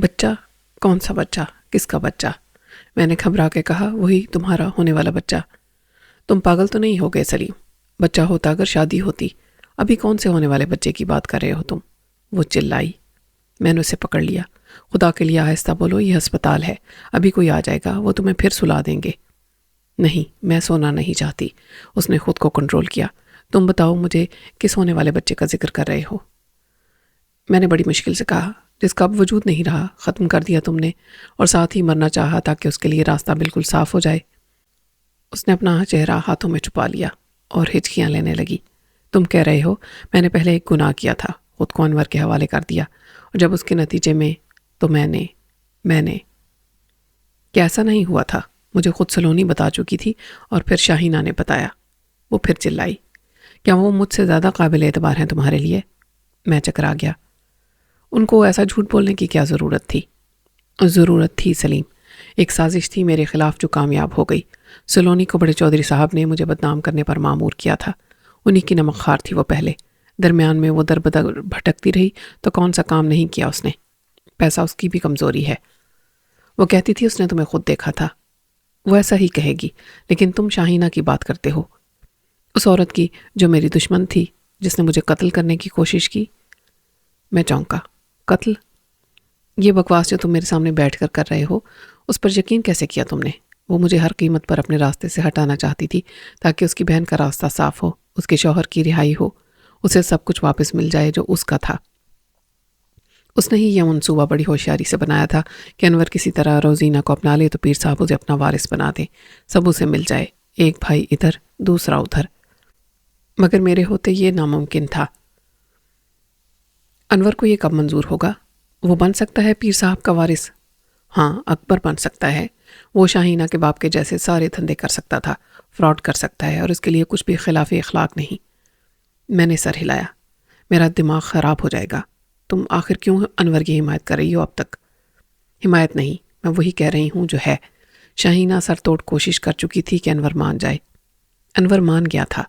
بچہ؟ کون سا بچہ؟ کس کا بچہ؟ میں نے گھبرا کے کہا، وہی تمہارا ہونے والا بچہ۔ تم پاگل تو نہیں ہو گئے سلیم؟ بچہ ہوتا اگر شادی ہوتی، ابھی کون سے ہونے والے بچے کی بات کر رہے ہو تم؟ وہ چلائی۔ میں نے اسے پکڑ لیا۔ خدا کے لیے آہستہ بولو، یہ ہسپتال ہے، ابھی کوئی آ جائے گا، وہ تمہیں پھر سلا دیں گے۔ نہیں، میں سونا نہیں چاہتی۔ اس نے خود کو کنٹرول کیا۔ تم بتاؤ مجھے کس ہونے والے بچے کا ذکر کر رہے ہو؟ میں نے بڑی مشکل سے کہا، جس کا اب وجود نہیں رہا، ختم کر دیا تم نے، اور ساتھ ہی مرنا چاہا تاکہ اس کے لیے راستہ بالکل صاف ہو جائے۔ اس نے اپنا چہرہ ہاتھوں میں چھپا لیا اور ہچکیاں لینے لگی۔ تم کہہ رہے ہو میں نے پہلے ایک گناہ کیا تھا، خود کو انور کے حوالے کر دیا، اور جب اس کے نتیجے میں تو میں نے کیا ایسا نہیں ہوا تھا؟ مجھے خود سلونی بتا چکی تھی اور پھر شاہینہ نے بتایا۔ وہ پھر چلائی، کیا وہ مجھ سے زیادہ قابل اعتبار ہیں تمہارے لیے؟ میں چکرا گیا۔ ان کو ایسا جھوٹ بولنے کی کیا ضرورت تھی؟ ضرورت تھی سلیم، ایک سازش تھی میرے خلاف جو کامیاب ہو گئی۔ سلونی کو بڑے چودھری صاحب نے مجھے بدنام کرنے پر مامور کیا تھا، انہی کی نمک خوار تھی وہ پہلے۔ درمیان میں وہ در بدر بھٹکتی رہی تو کون سا کام نہیں کیا اس نے۔ پیسہ اس کی بھی کمزوری ہے۔ وہ کہتی تھی اس نے تمہیں خود دیکھا تھا۔ وہ ایسا ہی کہے گی، لیکن تم شاہینہ کی بات کرتے ہو، اس عورت کی جو میری دشمن تھی، جس نے مجھے قتل کرنے کی کوشش کی۔ میں چونکا۔ قتل؟ یہ بکواس جو تم میرے سامنے بیٹھ کر رہے ہو، اس پر یقین کیسے کیا تم نے؟ وہ مجھے ہر قیمت پر اپنے راستے سے ہٹانا چاہتی تھی تاکہ اس کی بہن کا راستہ صاف ہو، اس کے شوہر کی رہائی ہو، اسے سب کچھ واپس مل جائے جو اس کا تھا۔ اس نے ہی یہ منصوبہ بڑی ہوشیاری سے بنایا تھا کہ انور کسی طرح روزینہ کو اپنا لے تو پیر صاحب اسے اپنا وارث بنا دیں، سب اسے مل جائے، ایک بھائی ادھر دوسرا ادھر۔ مگر میرے ہوتے یہ ناممکن تھا۔ انور کو یہ کب منظور ہوگا؟ وہ بن سکتا ہے پیر صاحب کا وارث؟ ہاں، اکبر بن سکتا ہے۔ وہ شاہینہ کے باپ کے جیسے سارے دھندے کر سکتا تھا، فراڈ کر سکتا ہے، اور اس کے لیے کچھ بھی خلاف اخلاق نہیں۔ میں نے سر ہلایا۔ میرا دماغ خراب ہو جائے گا۔ تم آخر کیوں انور کی حمایت کر رہی ہو اب تک؟ حمایت نہیں، میں وہی کہہ رہی ہوں جو ہے۔ شاہینہ سر توڑ کوشش کر چکی تھی کہ انور مان جائے۔ انور مان گیا تھا۔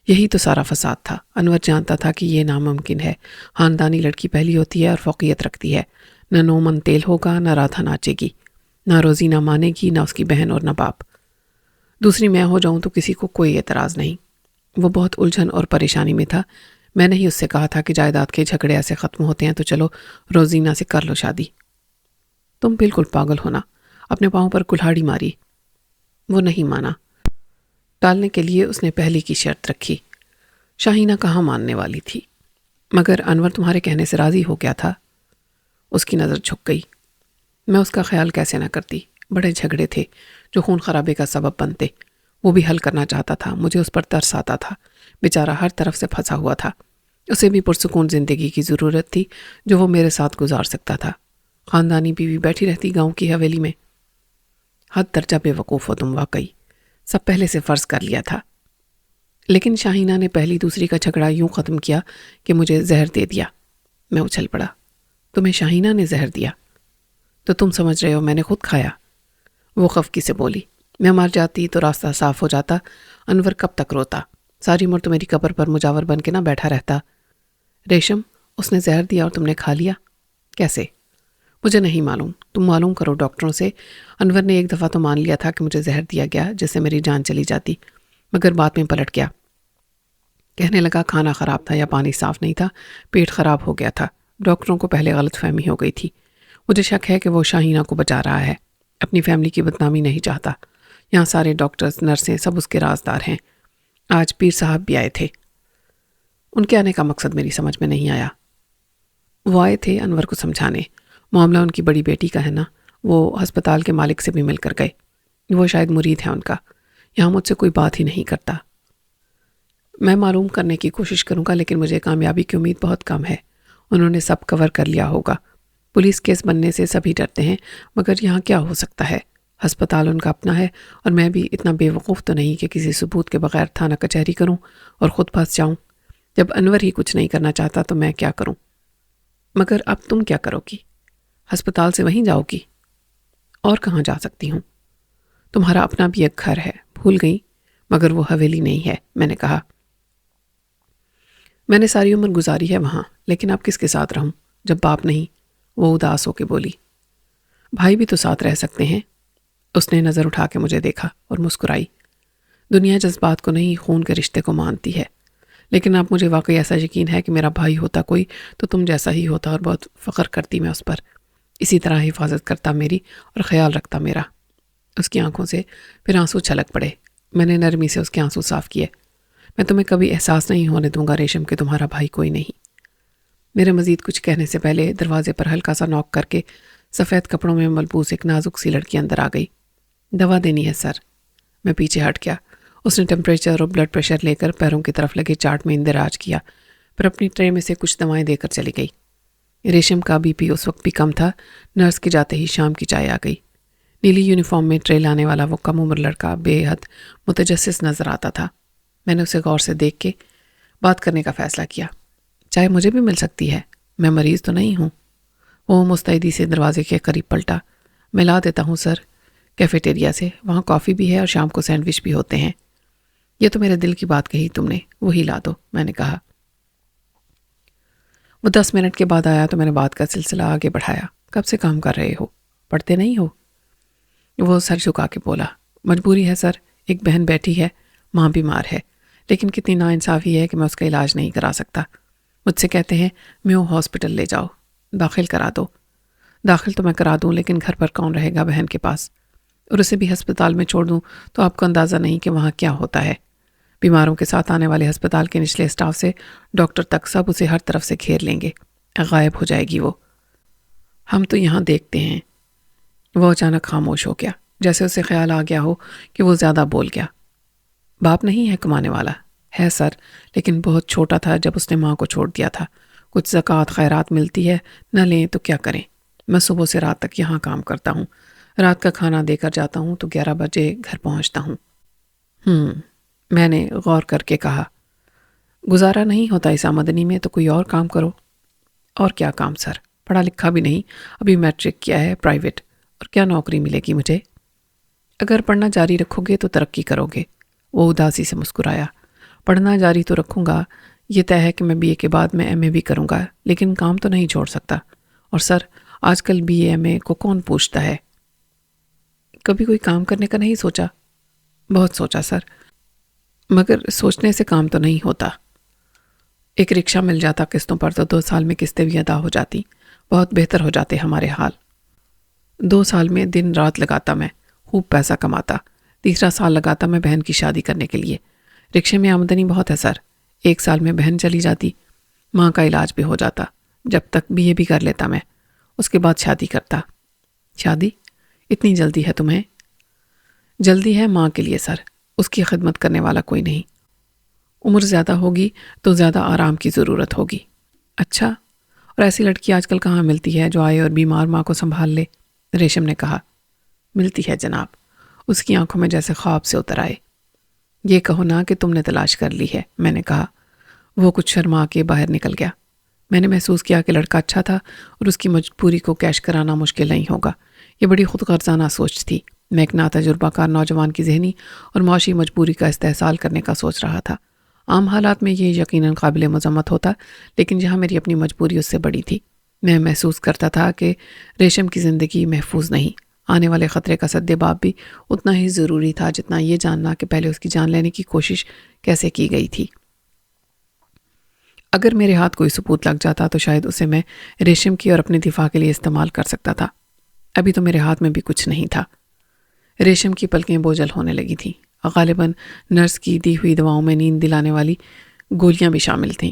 یہی تو سارا فساد تھا۔ انور جانتا تھا کہ یہ ناممکن ہے، خاندانی لڑکی پہلی ہوتی ہے اور فوقیت رکھتی ہے، نہ نو من تیل ہوگا، نہ رادھا ناچے گی، نہ روزی نہ مانے گی، نہ اس کی بہن اور نہ باپ۔ دوسری میں ہو جاؤں تو کسی کو کوئی اعتراض نہیں۔ وہ بہت الجھن اور پریشانی میں تھا۔ میں نے ہی اس سے کہا تھا کہ جائیداد کے جھگڑے ایسے ختم ہوتے ہیں تو چلو روزینہ سے کر لو شادی۔ تم بالکل پاگل ہونا۔ اپنے پاؤں پر کلہاڑی ماری۔ وہ نہیں مانا۔ ٹالنے کے لیے اس نے پہلی کی شرط رکھی۔ شاہینہ کہاں ماننے والی تھی؟ مگر انور تمہارے کہنے سے راضی ہو گیا تھا۔ اس کی نظر جھک گئی۔ میں اس کا خیال کیسے نہ کرتی؟ بڑے جھگڑے تھے جو خون خرابے کا سبب بنتے۔ وہ بھی حل کرنا چاہتا تھا۔ مجھے اس پر ترس آتا تھا۔ بیچارہ ہر طرف سے پھنسا ہوا تھا۔ اسے بھی پرسکون زندگی کی ضرورت تھی جو وہ میرے ساتھ گزار سکتا تھا۔ خاندانی بیوی بیٹھی رہتی گاؤں کی حویلی میں۔ حد درجہ بے وقوف ہو تم واقعی۔ سب پہلے سے فرض کر لیا تھا۔ لیکن شاہینہ نے پہلی دوسری کا جھگڑا یوں ختم کیا کہ مجھے زہر دے دیا۔ میں اچھل پڑا۔ تمہیں شاہینہ نے زہر دیا؟ تو تم سمجھ رہے ہو میں نے خود کھایا؟ وہ خفگی سے بولی۔ میں مر جاتی تو راستہ صاف ہو جاتا۔ انور کب تک روتا؟ ساری عمر تو میری قبر پر مجاور بن کے نہ بیٹھا رہتا۔ ریشم، اس نے زہر دیا اور تم نے کھا لیا؟ کیسے؟ مجھے نہیں معلوم، تم معلوم کرو ڈاکٹروں سے۔ انور نے ایک دفعہ تو مان لیا تھا کہ مجھے زہر دیا گیا جس سے میری جان چلی جاتی، مگر بعد میں پلٹ گیا۔ کہنے لگا کھانا خراب تھا یا پانی صاف نہیں تھا، پیٹ خراب ہو گیا تھا۔ ڈاکٹروں کو پہلے غلط فہمی ہو گئی تھی۔ مجھے شک ہے کہ وہ شاہینہ کو بچا رہا ہے، اپنی فیملی کی بدنامی نہیں چاہتا۔ یہاں سارے ڈاکٹرز نرسیں سب اس کے رازدار ہیں۔ آج پیر صاحب بھی آئے تھے۔ ان کے آنے کا مقصد میری سمجھ میں نہیں آیا۔ وہ آئے تھے انور کو سمجھانے۔ معاملہ ان کی بڑی بیٹی کا ہے نا، وہ ہسپتال کے مالک سے بھی مل کر گئے۔ وہ شاید مرید ہے ان کا، یہاں مجھ سے کوئی بات ہی نہیں کرتا۔ میں معلوم کرنے کی کوشش کروں گا، لیکن مجھے کامیابی کی امید بہت کم ہے۔ انہوں نے سب کور کر لیا ہوگا۔ پولیس کیس بننے سے سبھی ڈرتے ہیں، مگر یہاں کیا ہو سکتا ہے؟ ہسپتال ان کا اپنا ہے، اور میں بھی اتنا بے وقوف تو نہیں کہ کسی ثبوت کے بغیر تھانہ کچہری کروں اور خود پھنس جاؤں۔ جب انور ہی کچھ نہیں کرنا چاہتا تو میں کیا کروں؟ مگر اب تم کیا کرو گی؟ ہسپتال سے وہیں جاؤ گی؟ اور کہاں جا سکتی ہوں؟ تمہارا اپنا بھی ایک گھر ہے، بھول گئی؟ مگر وہ حویلی نہیں ہے، میں نے کہا۔ میں نے ساری عمر گزاری ہے وہاں، لیکن اب کس کے ساتھ رہوں جب باپ نہیں؟ وہ اداس ہو کے بولی۔ بھائی بھی تو ساتھ رہ سکتے ہیں۔ اس نے نظر اٹھا کے مجھے دیکھا اور مسکرائی۔ دنیا جذبات کو نہیں، خون کے رشتے کو مانتی ہے، لیکن اب مجھے واقعی ایسا یقین ہے کہ میرا بھائی ہوتا کوئی تو تم جیسا ہی ہوتا، اور بہت فخر کرتی میں اس پر، اسی طرح حفاظت کرتا میری اور خیال رکھتا میرا۔ اس کی آنکھوں سے پھر آنسو چھلک پڑے۔ میں نے نرمی سے اس کے آنسو صاف کیے۔ میں تمہیں کبھی احساس نہیں ہونے دوں گا ریشم کہ تمہارا بھائی کوئی نہیں۔ میرے مزید کچھ کہنے سے پہلے دروازے پر ہلکا سا نوک کر کے سفید کپڑوں میں ملبوس ایک نازک سی لڑکی اندر آ گئی۔ دوا دینی ہے سر۔ میں پیچھے ہٹ گیا۔ اس نے ٹیمپریچر اور بلڈ پریشر لے کر پیروں کی طرف لگے چارٹ میں اندراج کیا، پھر اپنی ٹرے میں سے کچھ دوائیں دے کر چلی گئی۔ ریشم کا بی پی اس وقت بھی کم تھا۔ نرس کے جاتے ہی شام کی چائے آ گئی۔ نیلی یونیفارم میں ٹرے لانے والا وہ کم عمر لڑکا بے حد متجسس نظر آتا تھا۔ میں نے اسے غور سے دیکھ کے بات کرنے کا فیصلہ کیا۔ چائے مجھے بھی مل سکتی ہے، میں مریض تو نہیں ہوں۔ وہ مستعدی سے دروازے کے قریب پلٹا۔ میں لا دیتا ہوں سر، کیفیٹیریا سے، وہاں کافی بھی ہے اور شام کو سینڈوچ بھی ہوتے ہیں۔ یہ تو میرے دل کی بات کہی تم نے، وہی لا دو، میں نے کہا۔ وہ 10 منٹ کے بعد آیا تو میں نے بات کا سلسلہ آگے بڑھایا۔ کب سے کام کر رہے ہو؟ پڑھتے نہیں ہو؟ وہ سر جھکا کے بولا، مجبوری ہے سر، ایک بہن بیٹھی ہے، ماں بیمار ہے، لیکن کتنی ناانصافی ہے کہ میں اس کا علاج نہیں کرا سکتا۔ مجھ سے کہتے ہیں میو ہاسپٹل لے جاؤ، داخل کرا دو۔ داخل تو میں کرا دوں، لیکن گھر پر کون رہے گا بہن کے پاس؟ اور اسے بھی ہسپتال میں چھوڑ دوں تو آپ کو اندازہ نہیں کہ وہاں کیا ہوتا ہے۔ بیماروں کے ساتھ آنے والے ہسپتال کے نچلے اسٹاف سے ڈاکٹر تک سب اسے ہر طرف سے گھیر لیں گے، غائب ہو جائے گی وہ۔ ہم تو یہاں دیکھتے ہیں۔ وہ اچانک خاموش ہو گیا، جیسے اسے خیال آ گیا ہو کہ وہ زیادہ بول گیا۔ باپ نہیں ہے کمانے والا؟ ہے سر، لیکن بہت چھوٹا تھا جب اس نے ماں کو چھوڑ دیا تھا۔ کچھ زکوٰۃ خیرات ملتی ہے، نہ لیں تو کیا کریں۔ میں صبح سے رات تک یہاں کام کرتا ہوں، رات کا کھانا دے کر جاتا ہوں تو 11 بجے گھر پہنچتا ہوں۔ میں نے غور کر کے کہا، گزارا نہیں ہوتا اس آمدنی میں تو کوئی اور کام کرو۔ اور کیا کام سر؟ پڑھا لکھا بھی نہیں، ابھی میٹرک کیا ہے پرائیویٹ، اور کیا نوکری ملے گی مجھے؟ اگر پڑھنا جاری رکھو گے تو ترقی کرو گے۔ وہ اداسی سے مسکرایا۔ پڑھنا جاری تو رکھوں گا، یہ طے ہے کہ میں بی اے کے بعد میں ایم اے بھی کروں گا، لیکن کام تو نہیں چھوڑ سکتا۔ اور سر، آج کل بی اے ایم اے کو کون پوچھتا ہے؟ کبھی کوئی کام کرنے کا نہیں سوچا؟ بہت سوچا سر، مگر سوچنے سے کام تو نہیں ہوتا۔ ایک رکشہ مل جاتا قسطوں پر تو 2 سال میں قسطیں بھی ادا ہو جاتی، بہت بہتر ہو جاتے ہمارے حال۔ 2 سال میں دن رات لگاتا میں، خوب پیسہ کماتا۔ تیسرا سال لگاتا میں بہن کی شادی کرنے کے لیے۔ رکشے میں آمدنی بہت ہے سر، 1 سال میں بہن چلی جاتی، ماں کا علاج بھی ہو جاتا، جب تک بی اے بھی کر لیتا میں، اس کے بعد شادی کرتا۔ شادی؟ اتنی جلدی ہے تمہیں؟ جلدی ہے ماں کے لیے سر، اس کی خدمت کرنے والا کوئی نہیں۔ عمر زیادہ ہوگی تو زیادہ آرام کی ضرورت ہوگی۔ اچھا، اور ایسی لڑکی آج کل کہاں ملتی ہے جو آئے اور بیمار ماں کو سنبھال لے؟ ریشم نے کہا۔ ملتی ہے جناب، اس کی آنکھوں میں جیسے خواب سے اتر آئے۔ یہ کہو نا کہ تم نے تلاش کر لی ہے، میں نے کہا۔ وہ کچھ شرما کے باہر نکل گیا۔ میں نے محسوس کیا کہ لڑکا اچھا تھا اور اس کی مجبوری کو کیش کرانا مشکل نہیں ہوگا۔ یہ بڑی خود غرضانہ سوچ تھی۔ میں ایک ناتجربہ کار نوجوان کی ذہنی اور معاشی مجبوری کا استحصال کرنے کا سوچ رہا تھا۔ عام حالات میں یہ یقیناً قابل مذمت ہوتا، لیکن جہاں میری اپنی مجبوری اس سے بڑی تھی، میں محسوس کرتا تھا کہ ریشم کی زندگی محفوظ نہیں۔ آنے والے خطرے کا سدباب بھی اتنا ہی ضروری تھا جتنا یہ جاننا کہ پہلے اس کی جان لینے کی کوشش کیسے کی گئی تھی۔ اگر میرے ہاتھ کوئی ثبوت لگ جاتا تو شاید اسے میں ریشم کی اور اپنے دفاع کے لیے استعمال کر سکتا تھا۔ ابھی تو میرے ہاتھ میں بھی کچھ نہیں تھا۔ ریشم کی پلکیں بوجھل ہونے لگی تھیں۔ غالباً نرس کی دی ہوئی دواؤں میں نیند دلانے والی گولیاں بھی شامل تھیں۔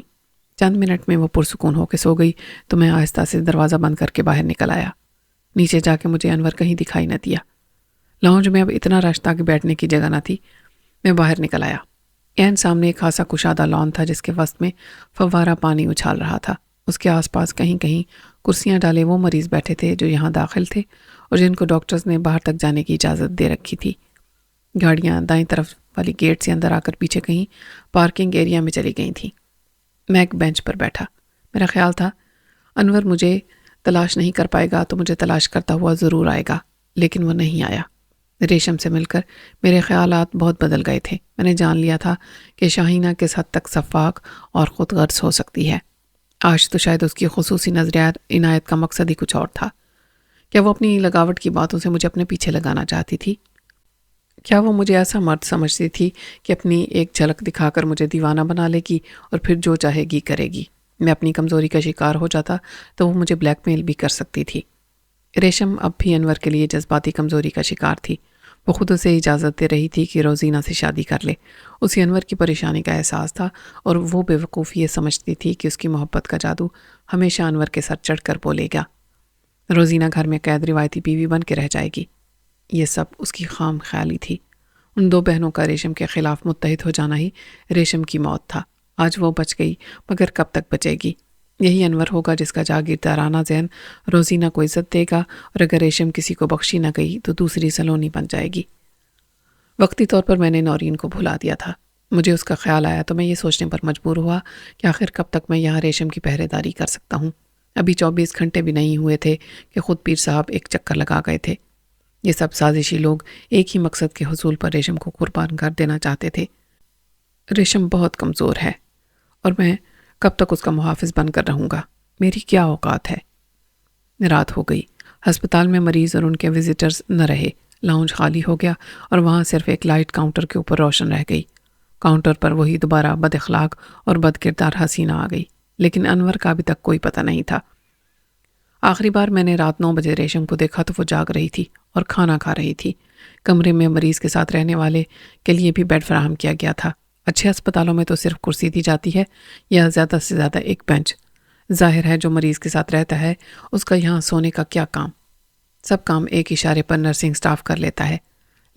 چند منٹ میں وہ پرسکون ہو کے سو گئی تو میں آہستہ سے دروازہ بند کر کے باہر نکل آیا۔ نیچے جا کے مجھے انور کہیں دکھائی نہ دیا۔ لاؤنج میں اب اتنا رش تھا کہ بیٹھنے کی جگہ نہ تھی۔ میں باہر نکل آیا۔ عین سامنے ایک خاصا کشادہ لان تھا جس کے وسط میں فوارہ پانی اچھال رہا تھا۔ اس کے آس پاس کہیں کہیں کرسیاں ڈالے وہ مریض بیٹھے تھے جو یہاں داخل تھے اور جن کو ڈاکٹرز نے باہر تک جانے کی اجازت دے رکھی تھی۔ گاڑیاں دائیں طرف والی گیٹ سے اندر آ کر پیچھے کہیں پارکنگ ایریا میں چلی گئی تھیں۔ میں ایک بینچ پر بیٹھا۔ میرا خیال تھا انور مجھے تلاش نہیں کر پائے گا تو مجھے تلاش کرتا ہوا ضرور آئے گا، لیکن وہ نہیں آیا۔ ریشم سے مل کر میرے خیالات بہت بدل گئے تھے۔ میں نے جان لیا تھا کہ شاہینہ کس حد تک شفاق اور خود غرض ہو سکتی ہے۔ آج تو شاید اس کی خصوصی نظریات عنایت کا مقصد ہی کچھ اور تھا۔ کیا وہ اپنی لگاوٹ کی باتوں سے مجھے اپنے پیچھے لگانا چاہتی تھی؟ کیا وہ مجھے ایسا مرد سمجھتی تھی کہ اپنی ایک جھلک دکھا کر مجھے دیوانہ بنا لے گی اور پھر جو چاہے گی کرے گی؟ میں اپنی کمزوری کا شکار ہو جاتا تو وہ مجھے بلیک میل بھی کر سکتی تھی۔ ریشم اب بھی انور کے لیے جذباتی کمزوری کا شکار تھی۔ وہ خود اسے اجازت دے رہی تھی کہ روزینہ سے شادی کر لے۔ اسے انور کی پریشانی کا احساس تھا اور وہ بے وقوف یہ سمجھتی تھی کہ اس کی محبت کا جادو ہمیشہ انور کے سر چڑھ کر بولے گا۔ روزینہ گھر میں قید روایتی بیوی بن کے رہ جائے گی۔ یہ سب اس کی خام خیالی تھی۔ ان دو بہنوں کا ریشم کے خلاف متحد ہو جانا ہی ریشم کی موت تھا۔ آج وہ بچ گئی، مگر کب تک بچے گی؟ یہی انور ہوگا جس کا جاگیردارانہ ذہن روزینہ کو عزت دے گا، اور اگر ریشم کسی کو بخشی نہ گئی تو دوسری سلونی بن جائے گی۔ وقتی طور پر میں نے نورین کو بھلا دیا تھا۔ مجھے اس کا خیال آیا تو میں یہ سوچنے پر مجبور ہوا کہ آخر کب تک میں یہاں ریشم کی پہرے داری کر سکتا ہوں۔ ابھی 24 گھنٹے بھی نہیں ہوئے تھے کہ خود پیر صاحب ایک چکر لگا گئے تھے۔ یہ سب سازشی لوگ ایک ہی مقصد کے حصول پر ریشم کو قربان کر دینا چاہتے تھے۔ ریشم بہت کمزور ہے اور میں کب تک اس کا محافظ بن کر رہوں گا؟ میری کیا اوقات ہے؟ رات ہو گئی۔ ہسپتال میں مریض اور ان کے وزٹرز نہ رہے۔ لاؤنج خالی ہو گیا اور وہاں صرف ایک لائٹ کاؤنٹر کے اوپر روشن رہ گئی۔ کاؤنٹر پر وہی دوبارہ بد اخلاق اور بد کردار حسینہ آ گئی، لیکن انور کا ابھی تک کوئی پتہ نہیں تھا۔ آخری بار میں نے رات 9 بجے ریشم کو دیکھا تو وہ جاگ رہی تھی اور کھانا کھا رہی تھی۔ کمرے میں مریض کے ساتھ رہنے والے کے لیے بھی بیڈ فراہم کیا گیا تھا۔ اچھے ہسپتالوں میں تو صرف کرسی دی جاتی ہے یا زیادہ سے زیادہ ایک بینچ۔ ظاہر ہے جو مریض کے ساتھ رہتا ہے اس کا یہاں سونے کا کیا کام؟ سب کام ایک اشارے پر نرسنگ سٹاف کر لیتا ہے،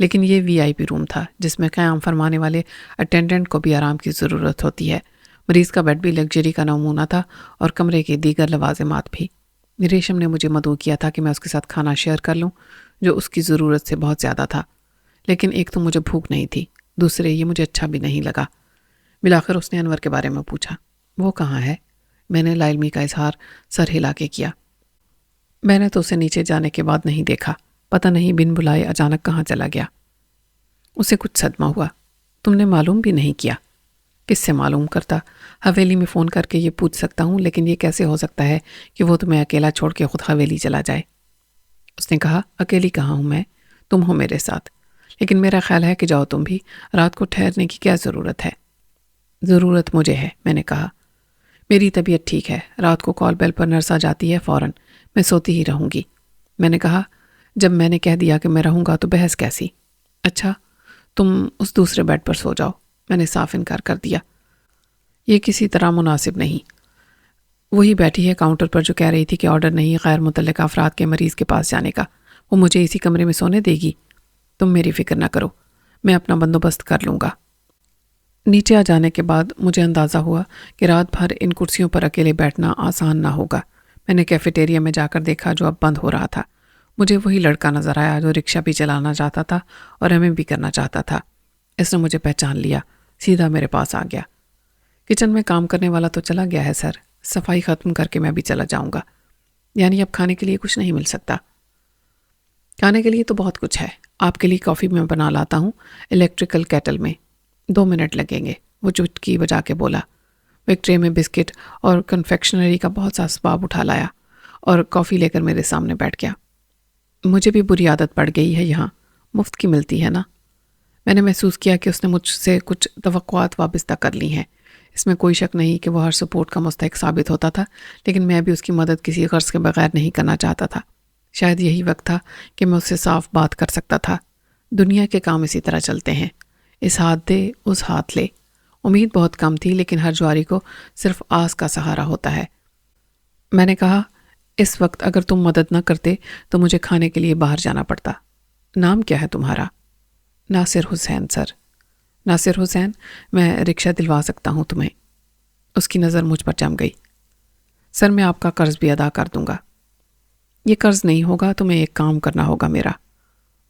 لیکن یہ وی آئی پی روم تھا جس میں قیام فرمانے والے اٹینڈنٹ کو بھی آرام کی ضرورت ہوتی ہے۔ مریض کا بیڈ بھی لگژری کا نمونہ تھا اور کمرے کے دیگر لوازمات بھی۔ ریشم نے مجھے مدعو کیا تھا کہ میں اس کے ساتھ کھانا شیئر کر لوں، جو اس کی ضرورت سے بہت زیادہ تھا، لیکن ایک تو مجھے بھوک نہیں تھی، دوسرے یہ مجھے اچھا بھی نہیں لگا۔ بالآخر اس نے انور کے بارے میں پوچھا۔ وہ کہاں ہے؟ میں نے لا علمی کا اظہار سر ہلا کے کیا۔ میں نے تو اسے نیچے جانے کے بعد نہیں دیکھا، پتہ نہیں بن بلائے اچانک کہاں چلا گیا۔ اسے کچھ صدمہ ہوا۔ تم نے معلوم بھی نہیں کیا؟ کس سے معلوم کرتا؟ حویلی میں فون کر کے یہ پوچھ سکتا ہوں، لیکن یہ کیسے ہو سکتا ہے کہ وہ تمہیں اکیلا چھوڑ کے خود حویلی چلا جائے؟ اس نے کہا، اکیلی کہاں ہوں میں، تم ہو میرے ساتھ، لیکن میرا خیال ہے کہ جاؤ تم بھی، رات کو ٹھہرنے کی کیا ضرورت ہے؟ ضرورت مجھے ہے، میں نے کہا۔ میری طبیعت ٹھیک ہے، رات کو کال بیل پر نرس آ جاتی ہے، فوراً میں سوتی ہی رہوں گی۔ میں نے کہا، جب میں نے کہہ دیا کہ میں رہوں گا تو بحث کیسی؟ اچھا تم اس دوسرے بیڈ پر سو جاؤ، میں نے صاف انکار کر دیا۔ یہ کسی طرح مناسب نہیں۔ وہی بیٹھی ہے کاؤنٹر پر جو کہہ رہی تھی کہ آرڈر نہیں غیر متعلقہ افراد کے مریض کے پاس جانے کا، وہ مجھے اسی کمرے میں سونے دے گی؟ تم میری فکر نہ کرو، میں اپنا بندوبست کر لوں گا۔ نیچے آ جانے کے بعد مجھے اندازہ ہوا کہ رات بھر ان کرسیوں پر اکیلے بیٹھنا آسان نہ ہوگا۔ میں نے کیفیٹیریا میں جا کر دیکھا جو اب بند ہو رہا تھا۔ مجھے وہی لڑکا نظر آیا جو رکشہ بھی چلانا چاہتا تھا اور ایم اے بھی کرنا چاہتا تھا۔ اس نے مجھے پہچان لیا، سیدھا میرے پاس آ گیا۔ کچن میں کام کرنے والا تو چلا گیا ہے سر، صفائی ختم کر کے میں بھی چلا جاؤں گا۔ یعنی اب کھانے کے لیے کچھ نہیں مل سکتا؟ کھانے کے لیے تو بہت کچھ ہے، آپ کے لیے کافی میں بنا لاتا ہوں الیکٹریکل کیٹل میں، 2 منٹ لگیں گے، وہ چٹکی بجا کے بولا۔ وہ ایک ٹرے میں بسکٹ اور کنفیکشنری کا بہت سا اسباب اٹھا لایا اور کافی لے کر میرے سامنے بیٹھ گیا۔ مجھے بھی بری عادت پڑ گئی ہے، یہاں مفت کی ملتی ہے نا۔ میں نے محسوس کیا کہ اس نے مجھ سے کچھ توقعات وابستہ کر لی ہیں۔ اس میں کوئی شک نہیں کہ وہ ہر سپورٹ کا مستحق ثابت ہوتا تھا، لیکن میں بھی اس کی مدد کسی غرض کے بغیر نہیں کرنا چاہتا تھا۔ شاید یہی وقت تھا کہ میں اس سے صاف بات کر سکتا تھا۔ دنیا کے کام اسی طرح چلتے ہیں، اس ہاتھ دے اس ہاتھ لے۔ امید بہت کم تھی، لیکن ہر جواری کو صرف آس کا سہارا ہوتا ہے۔ میں نے کہا، اس وقت اگر تم مدد نہ کرتے تو مجھے کھانے کے لیے باہر جانا پڑتا۔ نام کیا ہے تمہارا؟ ناصر حسین سر۔ ناصر حسین، میں رکشہ دلوا سکتا ہوں تمہیں۔ اس کی نظر مجھ پر جم گئی۔ سر میں آپ کا قرض بھی ادا کر دوں گا۔ یہ قرض نہیں ہوگا، تمہیں ایک کام کرنا ہوگا میرا۔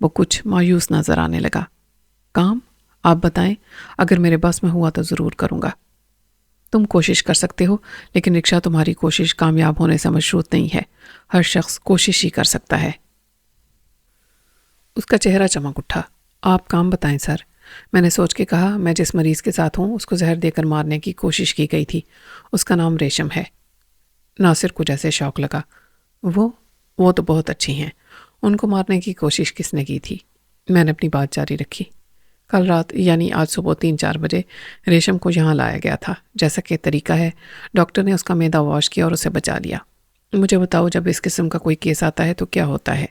وہ کچھ مایوس نظر آنے لگا۔ کام؟ آپ بتائیں، اگر میرے بس میں ہوا تو ضرور کروں گا۔ تم کوشش کر سکتے ہو، لیکن رکشہ تمہاری کوشش کامیاب ہونے سے مشروط نہیں ہے۔ ہر شخص کوشش ہی کر سکتا ہے۔ اس کا چہرہ چمک اٹھا۔ آپ کام بتائیں سر۔ میں نے سوچ کے کہا، میں جس مریض کے ساتھ ہوں اس کو زہر دے کر مارنے کی کوشش کی گئی تھی، اس کا نام ریشم ہے۔ ناصر کو جیسے شوق لگا۔ وہ تو بہت اچھی ہیں، ان کو مارنے کی کوشش کس نے کی تھی؟ میں نے اپنی بات جاری رکھی۔ کل رات یعنی آج صبح 3-4 بجے ریشم کو یہاں لایا گیا تھا، جیسا کہ طریقہ ہے ڈاکٹر نے اس کا معدہ واش کیا اور اسے بچا لیا۔ مجھے بتاؤ، جب اس قسم کا کوئی کیس آتا ہے تو کیا ہوتا ہے؟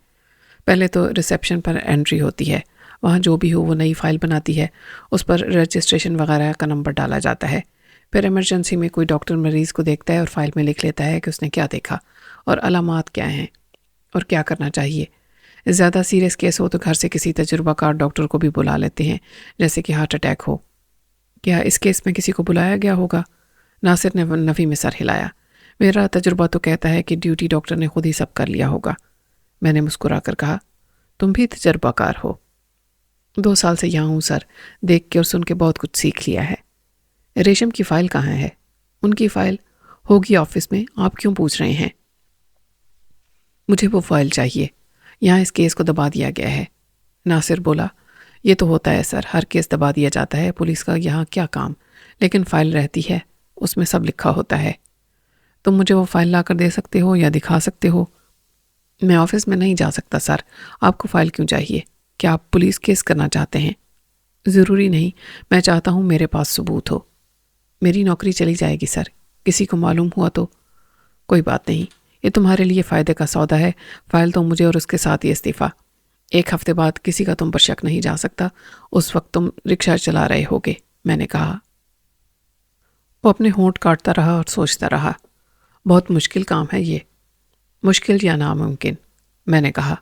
پہلے تو ریسیپشن پر انٹری ہوتی ہے، وہاں جو بھی ہو وہ نئی فائل بناتی ہے، اس پر رجسٹریشن وغیرہ کا نمبر ڈالا جاتا ہے۔ پھر ایمرجنسی میں کوئی ڈاکٹر مریض کو دیکھتا ہے اور فائل میں لکھ لیتا ہے کہ اس نے کیا دیکھا اور علامات کیا ہیں اور کیا کرنا چاہیے۔ زیادہ سیریس کیس ہو تو گھر سے کسی تجربہ کار ڈاکٹر کو بھی بلا لیتے ہیں، جیسے کہ ہارٹ اٹیک ہو۔ کیا اس کیس میں کسی کو بلایا گیا ہوگا؟ ناصر نے نفی میں سر ہلایا۔ میرا تجربہ تو کہتا ہے کہ ڈیوٹی ڈاکٹر نے خود ہی سب کر لیا ہوگا۔ میں نے مسکرا کر کہا، تم بھی تجربہ کار ہو؟ 2 سال سے یہاں ہوں سر، دیکھ کے اور سن کے بہت کچھ سیکھ لیا ہے۔ ریشم کی فائل کہاں ہے؟ ان کی فائل ہوگی آفس میں، آپ کیوں پوچھ رہے ہیں؟ مجھے وہ فائل چاہیے، یہاں اس کیس کو دبا دیا گیا ہے۔ ناصر بولا، یہ تو ہوتا ہے سر، ہر کیس دبا دیا جاتا ہے، پولیس کا یہاں کیا کام، لیکن فائل رہتی ہے، اس میں سب لکھا ہوتا ہے۔ تم مجھے وہ فائل لا کر دے سکتے ہو یا دکھا سکتے ہو؟ میں آفس میں نہیں جا سکتا سر، آپ کو فائل کیوں چاہیے؟ کیا آپ پولیس کیس کرنا چاہتے ہیں؟ ضروری نہیں، میں چاہتا ہوں میرے پاس ثبوت ہو۔ میری نوکری چلی جائے گی سر، کسی کو معلوم ہوا تو؟ کوئی بات نہیں، یہ تمہارے لیے فائدے کا سودا ہے، فائل تو مجھے اور اس کے ساتھ ہی استعفیٰ۔ 1 ہفتے بعد کسی کا تم پر شک نہیں جا سکتا، اس وقت تم رکشہ چلا رہے ہوگے، میں نے کہا۔ وہ اپنے ہونٹ کاٹتا رہا اور سوچتا رہا۔ بہت مشکل کام ہے یہ۔ مشکل یا ناممکن؟ میں نے کہا۔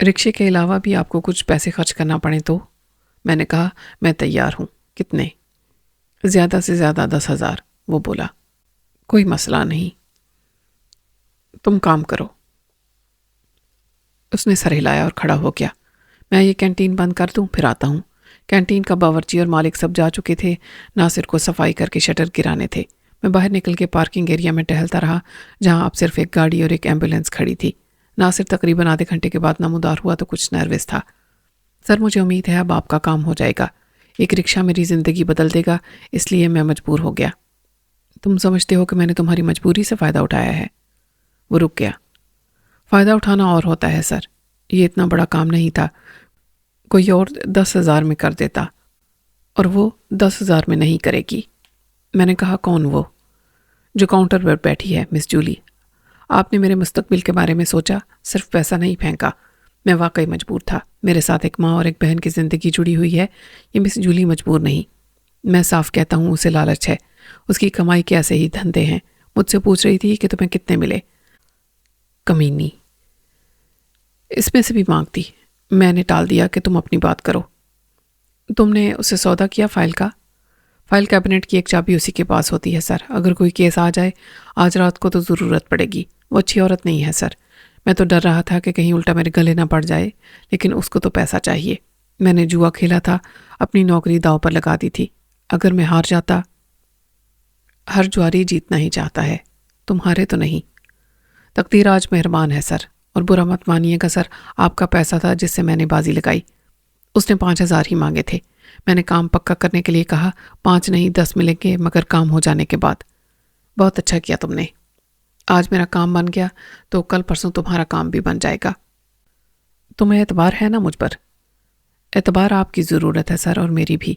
رکشے کے علاوہ بھی آپ کو کچھ پیسے خرچ کرنا پڑے تو؟ میں نے کہا، میں تیار ہوں۔ کتنے؟ زیادہ سے زیادہ 10,000، وہ بولا۔ کوئی مسئلہ نہیں، تم کام کرو۔ اس نے سر ہلایا اور کھڑا ہو گیا۔ میں یہ کینٹین بند کر دوں، پھر آتا ہوں۔ کینٹین کا باورچی اور مالک سب جا چکے تھے، ناصر کو صفائی کر کے شٹر گرانے تھے۔ میں باہر نکل کے پارکنگ ایریا میں ٹہلتا رہا، جہاں اب صرف ایک گاڑی اور ایک ایمبولینس کھڑی تھی۔ ناصر تقریباً آدھے گھنٹے کے بعد نمودار ہوا تو کچھ نروس تھا۔ سر، مجھے امید ہے اب آپ کا کام ہو جائے گا، ایک رکشہ میری زندگی بدل دے گا، اس لیے میں مجبور ہو گیا۔ تم سمجھتے ہو کہ میں نے تمہاری مجبوری سے فائدہ اٹھایا ہے؟ وہ رک گیا۔ فائدہ اٹھانا اور ہوتا ہے سر، یہ اتنا بڑا کام نہیں تھا، کوئی اور 10,000 میں کر دیتا، اور وہ 10,000 میں نہیں کرے گی۔ میں نے کہا، کون وہ؟ جو کاؤنٹر پر بیٹھی ہے، مس جولی۔ آپ نے میرے مستقبل کے بارے میں سوچا، صرف پیسہ نہیں پھینکا۔ میں واقعی مجبور تھا، میرے ساتھ ایک ماں اور ایک بہن کی زندگی جڑی ہوئی ہے، یہ مس جولی مجبور نہیں۔ میں صاف کہتا ہوں، اسے لالچ ہے، اس کی کمائی کے ایسے ہی دھندے ہیں۔ مجھ سے پوچھ رہی تھی کہ تمہیں کتنے ملے۔ کمینی، اس میں سے بھی مانگتی۔ میں نے ٹال دیا کہ تم اپنی بات کرو۔ تم نے اسے سودا کیا فائل کا؟ فائل کیبنٹ کی ایک چابی اسی کے پاس ہوتی ہے سر، اگر کوئی کیس آ جائے آج رات کو تو ضرورت پڑے گی۔ وہ اچھی عورت نہیں ہے سر، میں تو ڈر رہا تھا کہ کہیں الٹا میرے گلے نہ پڑ جائے، لیکن اس کو تو پیسہ چاہیے۔ میں نے جوا کھیلا تھا، اپنی نوکری داؤ پر لگا دی تھی۔ اگر میں ہار جاتا؟ ہر جواری جیتنا ہی چاہتا ہے، تمہارے تو نہیں۔ تقدیر آج مہربان ہے سر، اور برا مت مانیے گا سر، آپ کا پیسہ تھا جس سے میں نے بازی لگائی۔ اس نے 5,000 ہی مانگے تھے۔ میں نے کام پکا کرنے کے لیے کہا، 5 نہیں 10 ملیں گے، مگر کام ہو جانے کے بعد۔ بہت اچھا کیا تم نے، آج میرا کام بن گیا تو کل پرسوں تمہارا کام بھی بن جائے گا۔ تمہیں اعتبار ہے نا مجھ پر؟ اعتبار آپ کی ضرورت ہے سر، اور میری بھی۔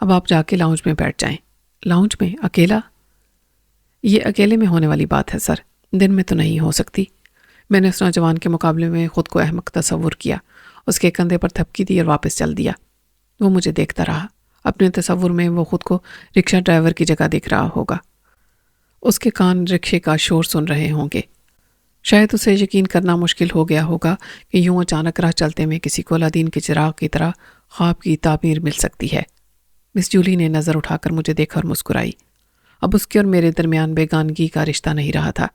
اب آپ جا کے لاؤنج میں بیٹھ جائیں۔ لاؤنج میں اکیلا؟ یہ اکیلے میں ہونے والی بات ہے سر، دن میں تو نہیں ہو سکتی۔ میں نے اس نوجوان کے مقابلے میں خود کو احمق تصور کیا، اس کے کندھے پر تھپکی دی اور واپس چل دیا۔ وہ مجھے دیکھتا رہا، اپنے تصور میں وہ خود کو رکشہ ڈرائیور کی جگہ دیکھ رہا ہوگا۔ اس کے کان رکشے کا شور سن رہے ہوں گے۔ شاید اسے یقین کرنا مشکل ہو گیا ہوگا کہ یوں اچانک راہ چلتے میں کسی کو الادین کے چراغ کی طرح خواب کی تعبیر مل سکتی ہے۔ مس جولی نے نظر اٹھا کر مجھے دیکھا اور مسکرائی۔ اب اس کے اور میرے درمیان بیگانگی کا رشتہ نہیں رہا تھا،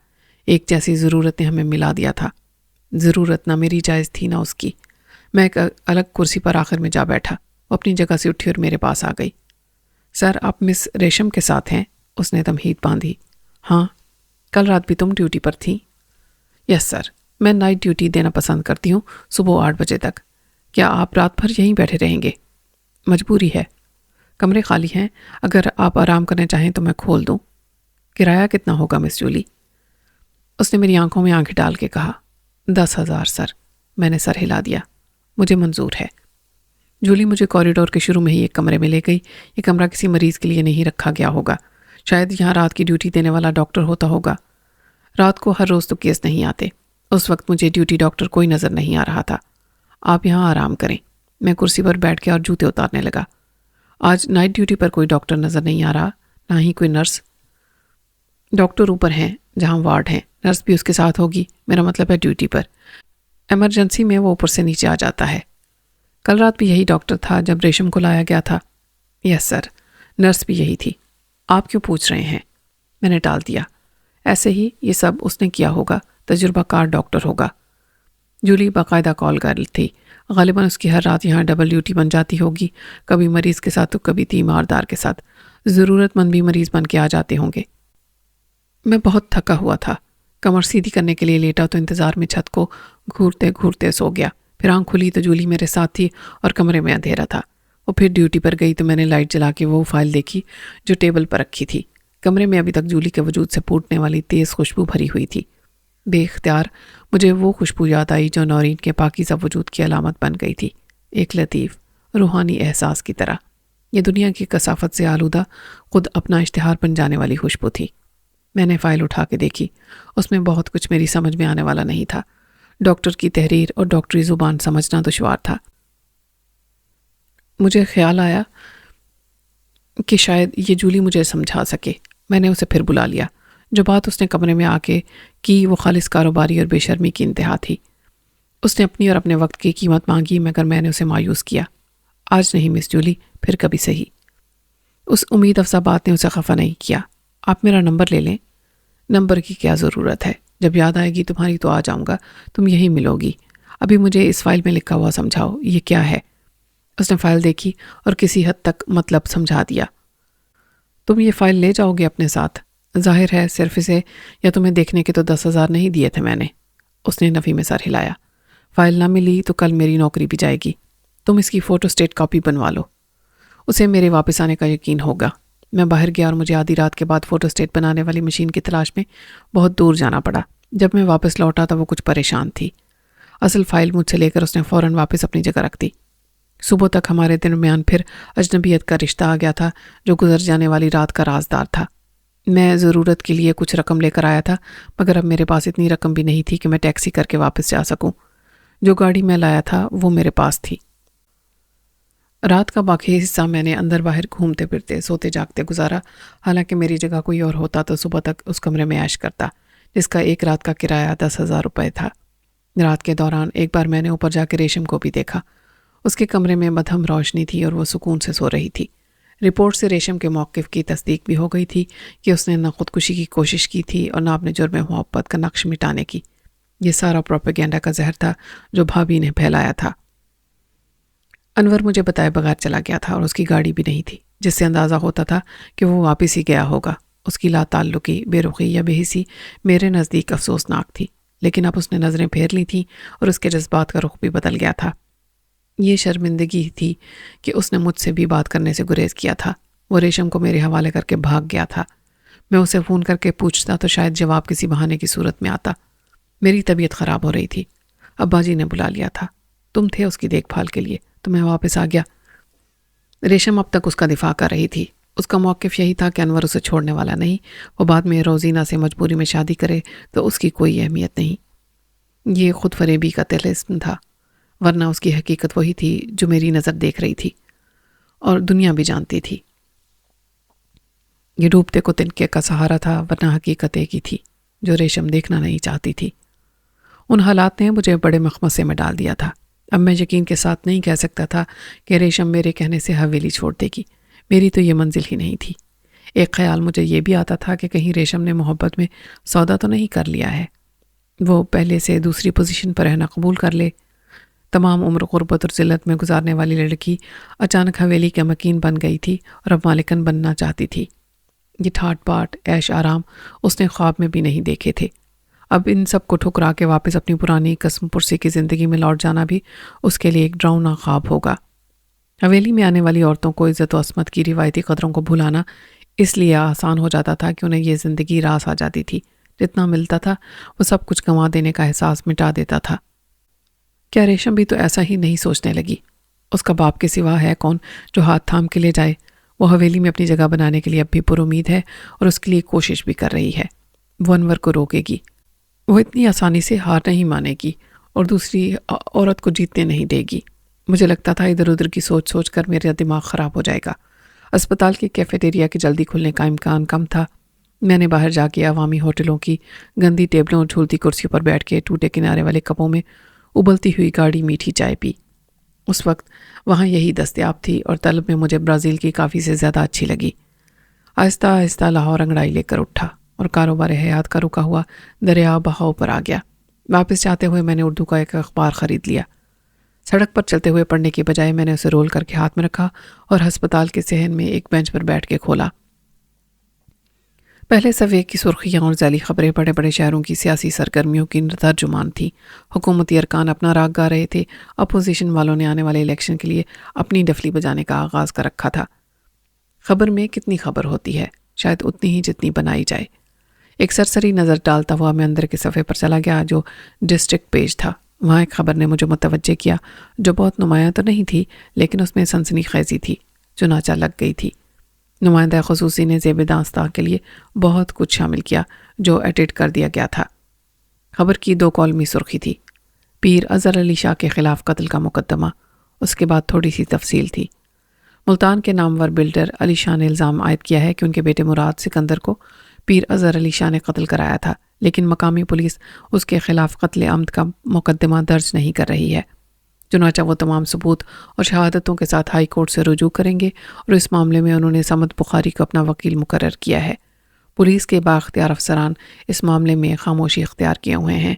ایک جیسی ضرورت نے ہمیں ملا دیا تھا۔ ضرورت نہ میری جائز تھی نہ اس کی۔ میں ایک الگ کرسی پر آخر میں جا بیٹھا، وہ اپنی جگہ سے اٹھی اور میرے پاس آ گئی۔ سر، آپ مس ریشم کے ساتھ ہیں؟ اس نے تمہید باندھی۔ ہاں، کل رات بھی تم ڈیوٹی پر تھیں؟ یس سر، میں نائٹ ڈیوٹی دینا پسند کرتی ہوں، صبح 8 بجے تک۔ کیا آپ رات بھر یہیں بیٹھے رہیں گے؟ مجبوری ہے، کمرے خالی ہیں، اگر آپ آرام کرنا چاہیں تو میں کھول دوں۔ کرایہ کتنا ہوگا مس جولی؟ اس نے میری آنکھوں میں آنکھیں ڈال کے کہا، 10,000 سر۔ میں نے سر ہلا دیا، مجھے منظور ہے۔ جولی مجھے کوریڈور کے شروع میں ہی ایک کمرے میں لے گئی۔ یہ کمرہ کسی مریض کے لیے نہیں رکھا گیا ہوگا، شاید یہاں رات کی ڈیوٹی دینے والا ڈاکٹر ہوتا ہوگا۔ رات کو ہر روز تو کیس نہیں آتے، اس وقت مجھے ڈیوٹی ڈاکٹر کوئی نظر نہیں آ رہا تھا۔ آپ یہاں آرام کریں۔ میں کرسی پر بیٹھ کے اور جوتے اتارنے لگا۔ آج نائٹ ڈیوٹی پر کوئی ڈاکٹر نظر نہیں آ رہا، نہ ہی کوئی نرس۔ ڈاکٹر اوپر ہیں جہاں وارڈ ہیں، نرس بھی اس کے ساتھ ہوگی، میرا مطلب ہے ڈیوٹی پر۔ ایمرجنسی میں وہ اوپر سے نیچے آ جاتا ہے۔ کل رات بھی یہی ڈاکٹر تھا جب ریشم کو لایا گیا تھا؟ یس سر۔ نرس بھی یہی تھی۔ آپ کیوں پوچھ رہے ہیں؟ میں نے ٹال دیا۔ ایسے ہی یہ سب اس نے کیا ہوگا، تجربہ کار ڈاکٹر ہوگا۔ جولی باقاعدہ کال گرل تھی، غالباً اس کی ہر رات یہاں ڈبل ڈیوٹی بن جاتی ہوگی، کبھی مریض کے ساتھ تو کبھی تیماردار کے ساتھ۔ ضرورت مند بھی مریض بن کے آ جاتے ہوں گے۔ میں بہت تھکا ہوا تھا، کمر سیدھی کرنے کے لیے لیٹا تو انتظار میں چھت کو گھورتے گھورتے سو گیا۔ پھر آنکھ کھلی تو جولی میرے ساتھ تھی اور کمرے میں اندھیرا تھا۔ وہ پھر ڈیوٹی پر گئی تو میں نے لائٹ جلا کے وہ فائل دیکھی جو ٹیبل پر رکھی تھی۔ کمرے میں ابھی تک جولی کے وجود سے پھوٹنے والی تیز خوشبو بھری ہوئی تھی۔ بے اختیار مجھے وہ خوشبو یاد آئی جو نورین کے پاکیزہ وجود کی علامت بن گئی تھی، ایک لطیف روحانی احساس کی طرح۔ یہ دنیا کی کثافت سے آلودہ خود اپنا اشتہار بن جانے والی خوشبو تھی۔ میں نے فائل اٹھا کے دیکھی، اس میں بہت کچھ میری سمجھ میں آنے والا نہیں تھا۔ ڈاکٹر کی تحریر اور ڈاکٹری زبان سمجھنا دشوار تھا۔ مجھے خیال آیا کہ شاید یہ جولی مجھے سمجھا سکے۔ میں نے اسے پھر بلا لیا۔ جو بات اس نے کمرے میں آ کے کی وہ خالص کاروباری اور بے شرمی کی انتہا تھی۔ اس نے اپنی اور اپنے وقت کی قیمت مانگی، مگر میں نے اسے مایوس کیا۔ آج نہیں مس جولی، پھر کبھی صحیح۔ اس امید افزا بات نے اسے خفا نہیں کیا۔ آپ میرا نمبر لے لیں۔ نمبر کی کیا ضرورت ہے؟ جب یاد آئے گی تمہاری تو آ جاؤں گا، تم یہی ملو گی۔ ابھی مجھے اس فائل میں لکھا ہوا سمجھاؤ، یہ کیا ہے؟ اس نے فائل دیکھی اور کسی حد تک مطلب سمجھا دیا۔ تم یہ فائل لے جاؤ گے اپنے ساتھ؟ ظاہر ہے صرف اسے یا تمہیں دیکھنے کے تو 10,000 نہیں دیے تھے میں نے۔ اس نے نفی میں سر ہلایا۔ فائل نہ ملی تو کل میری نوکری بھی جائے گی۔ تم اس کی فوٹو اسٹیٹ کاپی بنوا لو۔ اسے میرے واپس آنے کا یقین ہوگا۔ میں باہر گیا اور مجھے آدھی رات کے بعد فوٹو اسٹیٹ بنانے والی مشین کی تلاش میں بہت دور جانا پڑا۔ جب میں واپس لوٹا تو وہ کچھ پریشان تھی۔ اصل فائل مجھ سے لے کر اس نے فوراً واپس اپنی جگہ رکھ دی۔ صبح تک ہمارے درمیان پھر اجنبیت کا رشتہ آ گیا تھا جو گزر جانے والی رات کا رازدار تھا۔ میں ضرورت کے لیے کچھ رقم لے کر آیا تھا، مگر اب میرے پاس اتنی رقم بھی نہیں تھی کہ میں ٹیکسی کر کے واپس جا سکوں۔ جو گاڑی میں لایا تھا وہ میرے پاس تھی۔ رات کا باقی حصہ میں نے اندر باہر گھومتے پھرتے سوتے جاگتے گزارا، حالانکہ میری جگہ کوئی اور ہوتا تو صبح تک اس کمرے میں عیش کرتا جس کا ایک رات کا کرایہ 10,000 روپے تھا۔ رات کے دوران ایک بار میں نے اوپر جا کے ریشم کو بھی دیکھا۔ اس کے کمرے میں مدھم روشنی تھی اور وہ سکون سے سو رہی تھی۔ رپورٹ سے ریشم کے موقف کی تصدیق بھی ہو گئی تھی کہ اس نے نہ خودکشی کی کوشش کی تھی اور نہ اپنے جرم محبت کا نقش مٹانے کی۔ یہ سارا پروپیگنڈا کا زہر تھا جو بھابھی نے پھیلایا تھا۔ انور مجھے بتائے بغیر چلا گیا تھا اور اس کی گاڑی بھی نہیں تھی، جس سے اندازہ ہوتا تھا کہ وہ واپس ہی گیا ہوگا۔ اس کی لا تعلقی، بے رخی یا بے حسی میرے نزدیک افسوسناک تھی، لیکن اب اس نے نظریں پھیر لی تھیں اور اس کے جذبات کا رخ بھی بدل گیا تھا۔ یہ شرمندگی تھی کہ اس نے مجھ سے بھی بات کرنے سے گریز کیا تھا۔ وہ ریشم کو میرے حوالے کر کے بھاگ گیا تھا۔ میں اسے فون کر کے پوچھتا تو شاید جواب کسی بہانے کی صورت میں آتا۔ میری طبیعت خراب ہو رہی تھی۔ ابا جی نے بلا لیا تھا، تم تھے اس کی دیکھ بھال کے لیے، تو میں واپس آ گیا۔ ریشم اب تک اس کا دفاع کر رہی تھی۔ اس کا موقف یہی تھا کہ انور اسے چھوڑنے والا نہیں، وہ بعد میں روزینہ سے مجبوری میں شادی کرے تو اس کی کوئی اہمیت نہیں۔ یہ خود فریبی کا طلسم تھا، ورنہ اس کی حقیقت وہی تھی جو میری نظر دیکھ رہی تھی اور دنیا بھی جانتی تھی۔ یہ ڈوبتے کو تنکے کا سہارا تھا، ورنہ حقیقت ایک ہی تھی جو ریشم دیکھنا نہیں چاہتی تھی۔ ان حالات نے مجھے بڑے مخمصے میں ڈال دیا تھا۔ اب میں یقین کے ساتھ نہیں کہہ سکتا تھا کہ ریشم میرے کہنے سے حویلی چھوڑ دے گی۔ میری تو یہ منزل ہی نہیں تھی۔ ایک خیال مجھے یہ بھی آتا تھا کہ کہیں ریشم نے محبت میں سودا تو نہیں کر لیا ہے، وہ پہلے سے دوسری پوزیشن پر رہنا قبول کر لے۔ تمام عمر غربت اور ذلت میں گزارنے والی لڑکی اچانک حویلی کے مکین بن گئی تھی اور اب مالکن بننا چاہتی تھی۔ یہ ٹھاٹ باٹ، عیش آرام اس نے خواب میں بھی نہیں دیکھے تھے۔ اب ان سب کو ٹھکرا کے واپس اپنی پرانی قسم پرسی کی زندگی میں لوٹ جانا بھی اس کے لیے ایک ڈراؤنا خواب ہوگا۔ حویلی میں آنے والی عورتوں کو عزت و عصمت کی روایتی قدروں کو بھلانا اس لیے آسان ہو جاتا تھا کہ انہیں یہ زندگی راس آ جاتی تھی، جتنا ملتا تھا وہ سب کچھ گنوا دینے کا احساس مٹا دیتا تھا۔ کیا ریشم بھی تو ایسا ہی نہیں سوچنے لگی؟ اس کا باپ کے سوا ہے کون جو ہاتھ تھام کے لے جائے؟ وہ حویلی میں اپنی جگہ بنانے کے لیے اب بھی پر امید ہے اور اس کے لیے کوشش بھی کر رہی ہے۔ وہ انور کو روکے گی، وہ اتنی آسانی سے ہار نہیں مانے گی اور دوسری عورت کو جیتنے نہیں دے گی۔ مجھے لگتا تھا ادھر ادھر کی سوچ سوچ کر میرا دماغ خراب ہو جائے گا۔ اسپتال کی کیفیٹیریا کے جلدی کھلنے کا امکان کم تھا۔ میں نے باہر جا کے عوامی ہوٹلوں کی گندی ٹیبلوں اور جھولتی کرسیوں پر بیٹھ کے ٹوٹے کنارے والے کپوں میں ابلتی ہوئی گاڑھی میٹھی چائے پی۔ اس وقت وہاں یہی دستیاب تھی اور طلب میں مجھے برازیل کی کافی سے زیادہ اچھی لگی۔ آہستہ آہستہ لاہور انگڑائی لے کر اٹھا اور کاروبار حیات کا رکا ہوا دریا بہاؤ پر آ گیا۔ واپس جاتے ہوئے میں نے اردو کا ایک اخبار خرید لیا۔ سڑک پر چلتے ہوئے پڑھنے کے بجائے میں نے اسے رول کر کے ہاتھ میں رکھا اور ہسپتال کے صحن میں ایک بینچ پر بیٹھ کے کھولا۔ پہلے صفحے کی سرخیاں اور ذیلی خبریں بڑے بڑے شہروں کی سیاسی سرگرمیوں کی ترجمان تھیں۔ حکومتی ارکان اپنا راگ گا رہے تھے، اپوزیشن والوں نے آنے والے الیکشن کے لیے اپنی ڈفلی بجانے کا آغاز کر رکھا تھا۔ خبر میں کتنی خبر ہوتی ہے؟ شاید اتنی ہی جتنی بنائی جائے۔ ایک سرسری نظر ڈالتا ہوا میں اندر کے صفحے پر چلا گیا جو ڈسٹرکٹ پیج تھا۔ وہاں ایک خبر نے مجھے متوجہ کیا جو بہت نمایاں تو نہیں تھی لیکن اس میں سنسنی خیزی تھی، چنانچہ لگ گئی تھی۔ نمائندہ خصوصی نے زیب داستاں کے لیے بہت کچھ شامل کیا جو ایڈٹ کر دیا گیا تھا۔ خبر کی 2 کالمی سرخی تھی، پیر اظہر علی شاہ کے خلاف قتل کا مقدمہ۔ اس کے بعد تھوڑی سی تفصیل تھی۔ ملتان کے نامور بلڈر علی شاہ نے الزام عائد کیا ہے کہ ان کے بیٹے مراد سکندر کو پیر اظہر علی شاہ نے قتل کرایا تھا، لیکن مقامی پولیس اس کے خلاف قتل عمد کا مقدمہ درج نہیں کر رہی ہے۔ چنانچہ وہ تمام ثبوت اور شہادتوں کے ساتھ ہائی کورٹ سے رجوع کریں گے اور اس معاملے میں انہوں نے صمد بخاری کو اپنا وکیل مقرر کیا ہے۔ پولیس کے بااختیار افسران اس معاملے میں خاموشی اختیار کیے ہوئے ہیں۔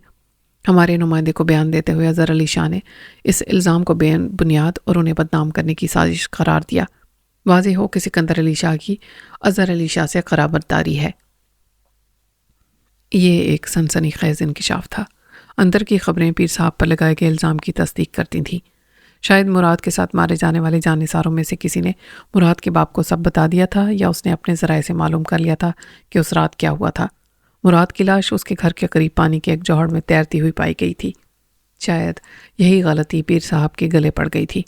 ہمارے نمائندے کو بیان دیتے ہوئے اظہر علی شاہ نے اس الزام کو بے بنیاد اور انہیں بدنام کرنے کی سازش قرار دیا۔ واضح ہو کہ سکندر علی شاہ کی اظہر علی شاہ سے قرابت داری ہے۔ یہ ایک سنسنی خیز انکشاف تھا۔ اندر کی خبریں پیر صاحب پر لگائے گئے الزام کی تصدیق کرتی تھیں۔ شاید مراد کے ساتھ مارے جانے والے جانثاروں میں سے کسی نے مراد کے باپ کو سب بتا دیا تھا یا اس نے اپنے ذرائع سے معلوم کر لیا تھا کہ اس رات کیا ہوا تھا۔ مراد کی لاش اس کے گھر کے قریب پانی کے ایک جوہڑ میں تیرتی ہوئی پائی گئی تھی۔ شاید یہی غلطی پیر صاحب کے گلے پڑ گئی تھی۔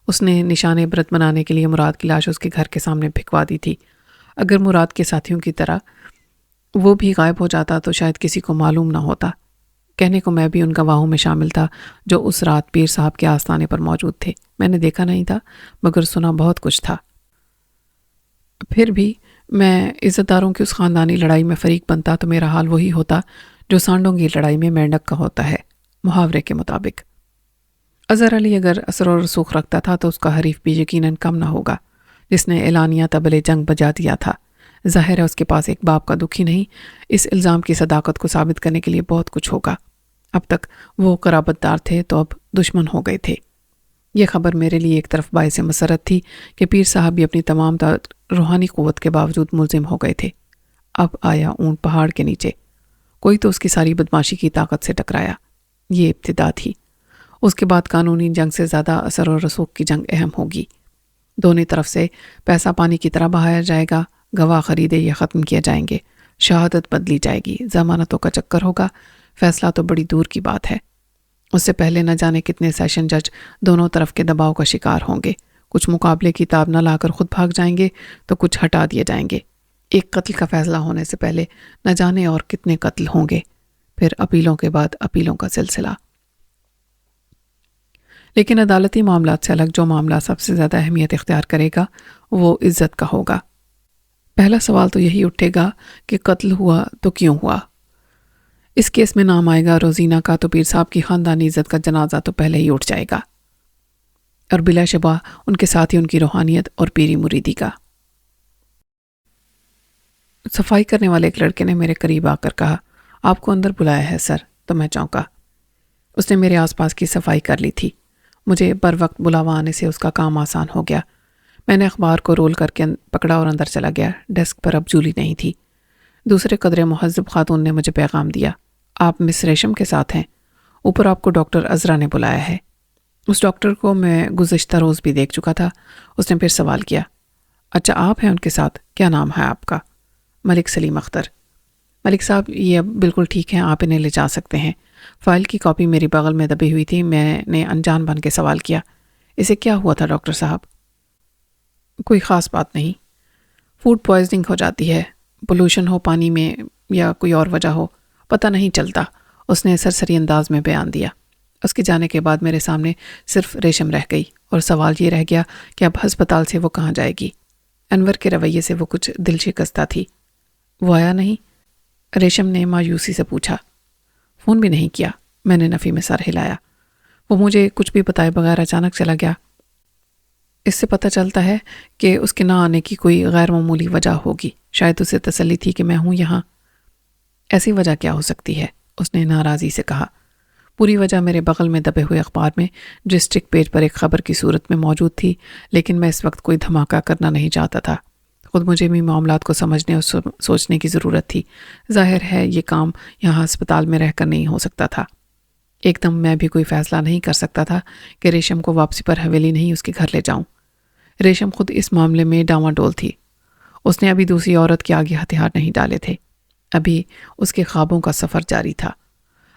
اس نے نشان عبرت بنانے کے لیے مراد کی لاش اس کے گھر کے سامنے پھینکوا دی تھی۔ اگر مراد کے ساتھیوں کی طرح وہ بھی غائب ہو جاتا تو شاید کسی کو معلوم نہ ہوتا۔ کہنے کو میں بھی ان گواہوں میں شامل تھا جو اس رات پیر صاحب کے آستانے پر موجود تھے۔ میں نے دیکھا نہیں تھا مگر سنا بہت کچھ تھا۔ پھر بھی میں عزت داروں کی اس خاندانی لڑائی میں فریق بنتا تو میرا حال وہی ہوتا جو سانڈوں کی لڑائی میں مینڈک کا ہوتا ہے، محاورے کے مطابق۔ اظہر علی اگر اثر و رسوخ رکھتا تھا تو اس کا حریف بھی یقیناً کم نہ ہوگا جس نے اعلانیہ طبلِ جنگ بجا دیا تھا۔ ظاہر ہے اس کے پاس ایک باپ کا دکھ ہی نہیں، اس الزام کی صداقت کو ثابت کرنے کے لیے بہت کچھ ہوگا۔ اب تک وہ قرابت دار تھے تو اب دشمن ہو گئے تھے۔ یہ خبر میرے لیے ایک طرف باعث مسرت تھی کہ پیر صاحب بھی اپنی تمام روحانی قوت کے باوجود ملزم ہو گئے تھے۔ اب آیا اونٹ پہاڑ کے نیچے، کوئی تو اس کی ساری بدماشی کی طاقت سے ٹکرایا۔ یہ ابتدا تھی۔ اس کے بعد قانونی جنگ سے زیادہ اثر و رسوخ کی جنگ اہم ہوگی۔ دونوں طرف سے پیسہ پانی کی طرح بہایا جائے گا، گواہ خریدے یا ختم کیے جائیں گے، شہادت بدلی جائے گی، ضمانتوں کا چکر ہوگا۔ فیصلہ تو بڑی دور کی بات ہے۔ اس سے پہلے نہ جانے کتنے سیشن جج دونوں طرف کے دباؤ کا شکار ہوں گے۔ کچھ مقابلے کی تاب نہ لا کر خود بھاگ جائیں گے تو کچھ ہٹا دیے جائیں گے۔ ایک قتل کا فیصلہ ہونے سے پہلے نہ جانے اور کتنے قتل ہوں گے، پھر اپیلوں کے بعد اپیلوں کا سلسلہ۔ لیکن عدالتی معاملات سے الگ جو معاملہ سب سے زیادہ اہمیت اختیار کرے گا وہ عزت کا ہوگا۔ پہلا سوال تو یہی اٹھے گا کہ قتل ہوا تو کیوں ہوا؟ اس کیس میں نام آئے گا روزینہ کا تو پیر صاحب کی خاندانی عزت کا جنازہ تو پہلے ہی اٹھ جائے گا، اور بلا شبہ ان کے ساتھ ہی ان کی روحانیت اور پیری مریدی کا۔ صفائی کرنے والے ایک لڑکے نے میرے قریب آ کر کہا، آپ کو اندر بلایا ہے سر۔ تو میں چونکا۔ اس نے میرے آس پاس کی صفائی کر لی تھی۔ مجھے بر وقت بلاوا آنے سے اس کا کام آسان ہو گیا۔ میں نے اخبار کو رول کر کے پکڑا اور اندر چلا گیا۔ ڈیسک پر اب جولی نہیں تھی۔ دوسرے قدرے مہذب خاتون نے مجھے پیغام دیا، آپ مس ریشم کے ساتھ ہیں، اوپر آپ کو ڈاکٹر عذرا نے بلایا ہے۔ اس ڈاکٹر کو میں گزشتہ روز بھی دیکھ چکا تھا۔ اس نے پھر سوال کیا، اچھا آپ ہیں ان کے ساتھ، کیا نام ہے آپ کا؟ ملک سلیم اختر۔ ملک صاحب یہ اب بالکل ٹھیک ہے، آپ انہیں لے جا سکتے ہیں۔ فائل کی کاپی میری بغل میں دبی ہوئی تھی۔ میں نے انجان بن کے سوال کیا، اسے کیا ہوا تھا ڈاکٹر صاحب؟ کوئی خاص بات نہیں، فوڈ پوائزننگ ہو جاتی ہے، پولوشن ہو پانی میں یا کوئی اور وجہ ہو، پتہ نہیں چلتا، اس نے سرسری انداز میں بیان دیا۔ اس کے جانے کے بعد میرے سامنے صرف ریشم رہ گئی اور سوال یہ رہ گیا کہ اب ہسپتال سے وہ کہاں جائے گی۔ انور کے رویے سے وہ کچھ دل شکستہ تھی۔ وہ آیا نہیں؟ ریشم نے مایوسی سے پوچھا۔ فون بھی نہیں کیا، میں نے نفی میں سر ہلایا۔ وہ مجھے کچھ بھی بتائے بغیر اچانک چلا گیا۔ اس سے پتہ چلتا ہے کہ اس کے نہ آنے کی کوئی غیر معمولی وجہ ہوگی، شاید اسے تسلی تھی کہ میں ہوں یہاں۔ ایسی وجہ کیا ہو سکتی ہے؟ اس نے ناراضی سے کہا۔ پوری وجہ میرے بغل میں دبے ہوئے اخبار میں ڈسٹرکٹ پیج پر ایک خبر کی صورت میں موجود تھی، لیکن میں اس وقت کوئی دھماکہ کرنا نہیں چاہتا تھا۔ خود مجھے بھی معاملات کو سمجھنے اور سوچنے کی ضرورت تھی۔ ظاہر ہے یہ کام یہاں ہسپتال میں رہ کر نہیں ہو سکتا تھا۔ ایک دم میں بھی کوئی فیصلہ نہیں کر سکتا تھا کہ ریشم کو واپسی پر حویلی نہیں اس کے گھر لے جاؤں۔ ریشم خود اس معاملے میں ڈاواڈول تھی۔ اس نے ابھی دوسری عورت کے آگے ہتھیار نہیں ڈالے تھے۔ ابھی اس کے خوابوں کا سفر جاری تھا۔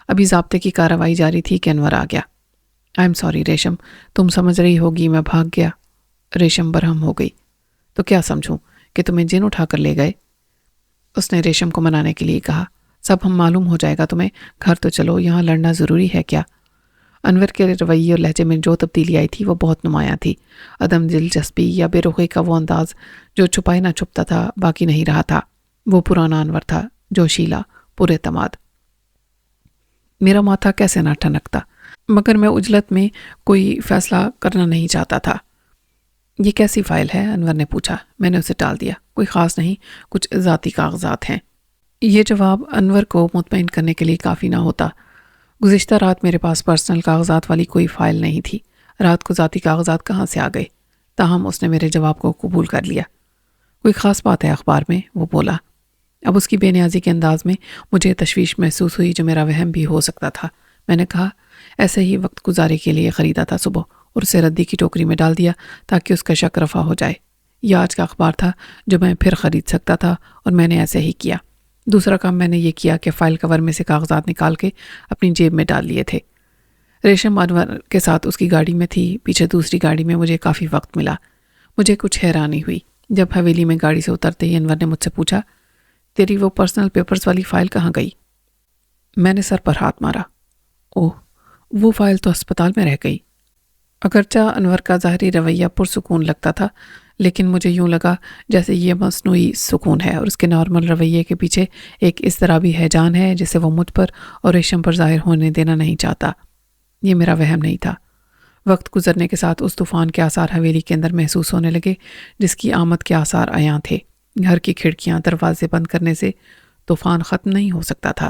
ابھی ضابطے کی کارروائی جاری تھی کہ انور آ گیا۔ آئی ایم سوری ریشم، تم سمجھ رہی ہوگی میں بھاگ گیا۔ ریشم برہم ہو گئی۔ تو کیا سمجھوں کہ تمہیں جن اٹھا کر لے گئے؟ اس نے ریشم کو منانے کے لیے کہا۔ سب ہم معلوم ہو جائے گا تمہیں، گھر تو چلو، یہاں لڑنا ضروری ہے کیا؟ انور کے رویے اور لہجے میں جو تبدیلی آئی تھی وہ بہت نمایاں تھی۔ عدم دلچسپی یا بے رخی کا وہ انداز جو چھپائے نہ چھپتا تھا باقی نہیں رہا تھا۔ وہ پرانا انور تھا، جوشیلا، پر اعتماد۔ میرا ماتھا کیسے نہ ٹھنکتا، مگر میں عجلت میں کوئی فیصلہ کرنا نہیں چاہتا تھا۔ یہ کیسی فائل ہے؟ انور نے پوچھا۔ میں نے اسے ٹال دیا۔ کوئی خاص نہیں، کچھ ذاتی کاغذات ہیں۔ یہ جواب انور کو مطمئن کرنے کے لیے کافی نہ ہوتا۔ گزشتہ رات میرے پاس پرسنل کاغذات والی کوئی فائل نہیں تھی۔ رات کو ذاتی کاغذات کہاں سے آ گئے؟ تاہم اس نے میرے جواب کو قبول کر لیا۔ کوئی خاص بات ہے اخبار میں؟ وہ بولا۔ اب اس کی بے نیازی کے انداز میں مجھے تشویش محسوس ہوئی جو میرا وہم بھی ہو سکتا تھا۔ میں نے کہا، ایسے ہی وقت گزارے کے لیے خریدا تھا صبح، اور اسے ردی کی ٹوکری میں ڈال دیا تاکہ اس کا شک رفع ہو جائے۔ یہ آج کا اخبار تھا جو میں پھر خرید سکتا تھا، اور میں نے ایسے ہی کیا۔ دوسرا کام میں نے یہ کیا کہ فائل کور میں سے کاغذات نکال کے اپنی جیب میں ڈال لیے تھے۔ ریشم انور کے ساتھ اس کی گاڑی میں تھی۔ پیچھے دوسری گاڑی میں مجھے کافی وقت ملا۔ مجھے کچھ حیرانی ہوئی جب حویلی میں گاڑی سے اترتے ہی انور نے مجھ سے پوچھا، تیری وہ پرسنل پیپرز والی فائل کہاں گئی؟ میں نے سر پر ہاتھ مارا۔ اوہ، وہ فائل تو ہسپتال میں رہ گئی۔ اگرچہ انور کا ظاہری رویہ پرسکون لگتا تھا، لیکن مجھے یوں لگا جیسے یہ مصنوعی سکون ہے اور اس کے نارمل رویے کے پیچھے ایک اضطرابی ہیجان ہے جسے وہ مجھ پر اور ریشم پر ظاہر ہونے دینا نہیں چاہتا۔ یہ میرا وہم نہیں تھا۔ وقت گزرنے کے ساتھ اس طوفان کے آثار حویلی کے اندر محسوس ہونے لگے جس کی آمد کے آثار عیاں تھے۔ گھر کی کھڑکیاں دروازے بند کرنے سے طوفان ختم نہیں ہو سکتا تھا۔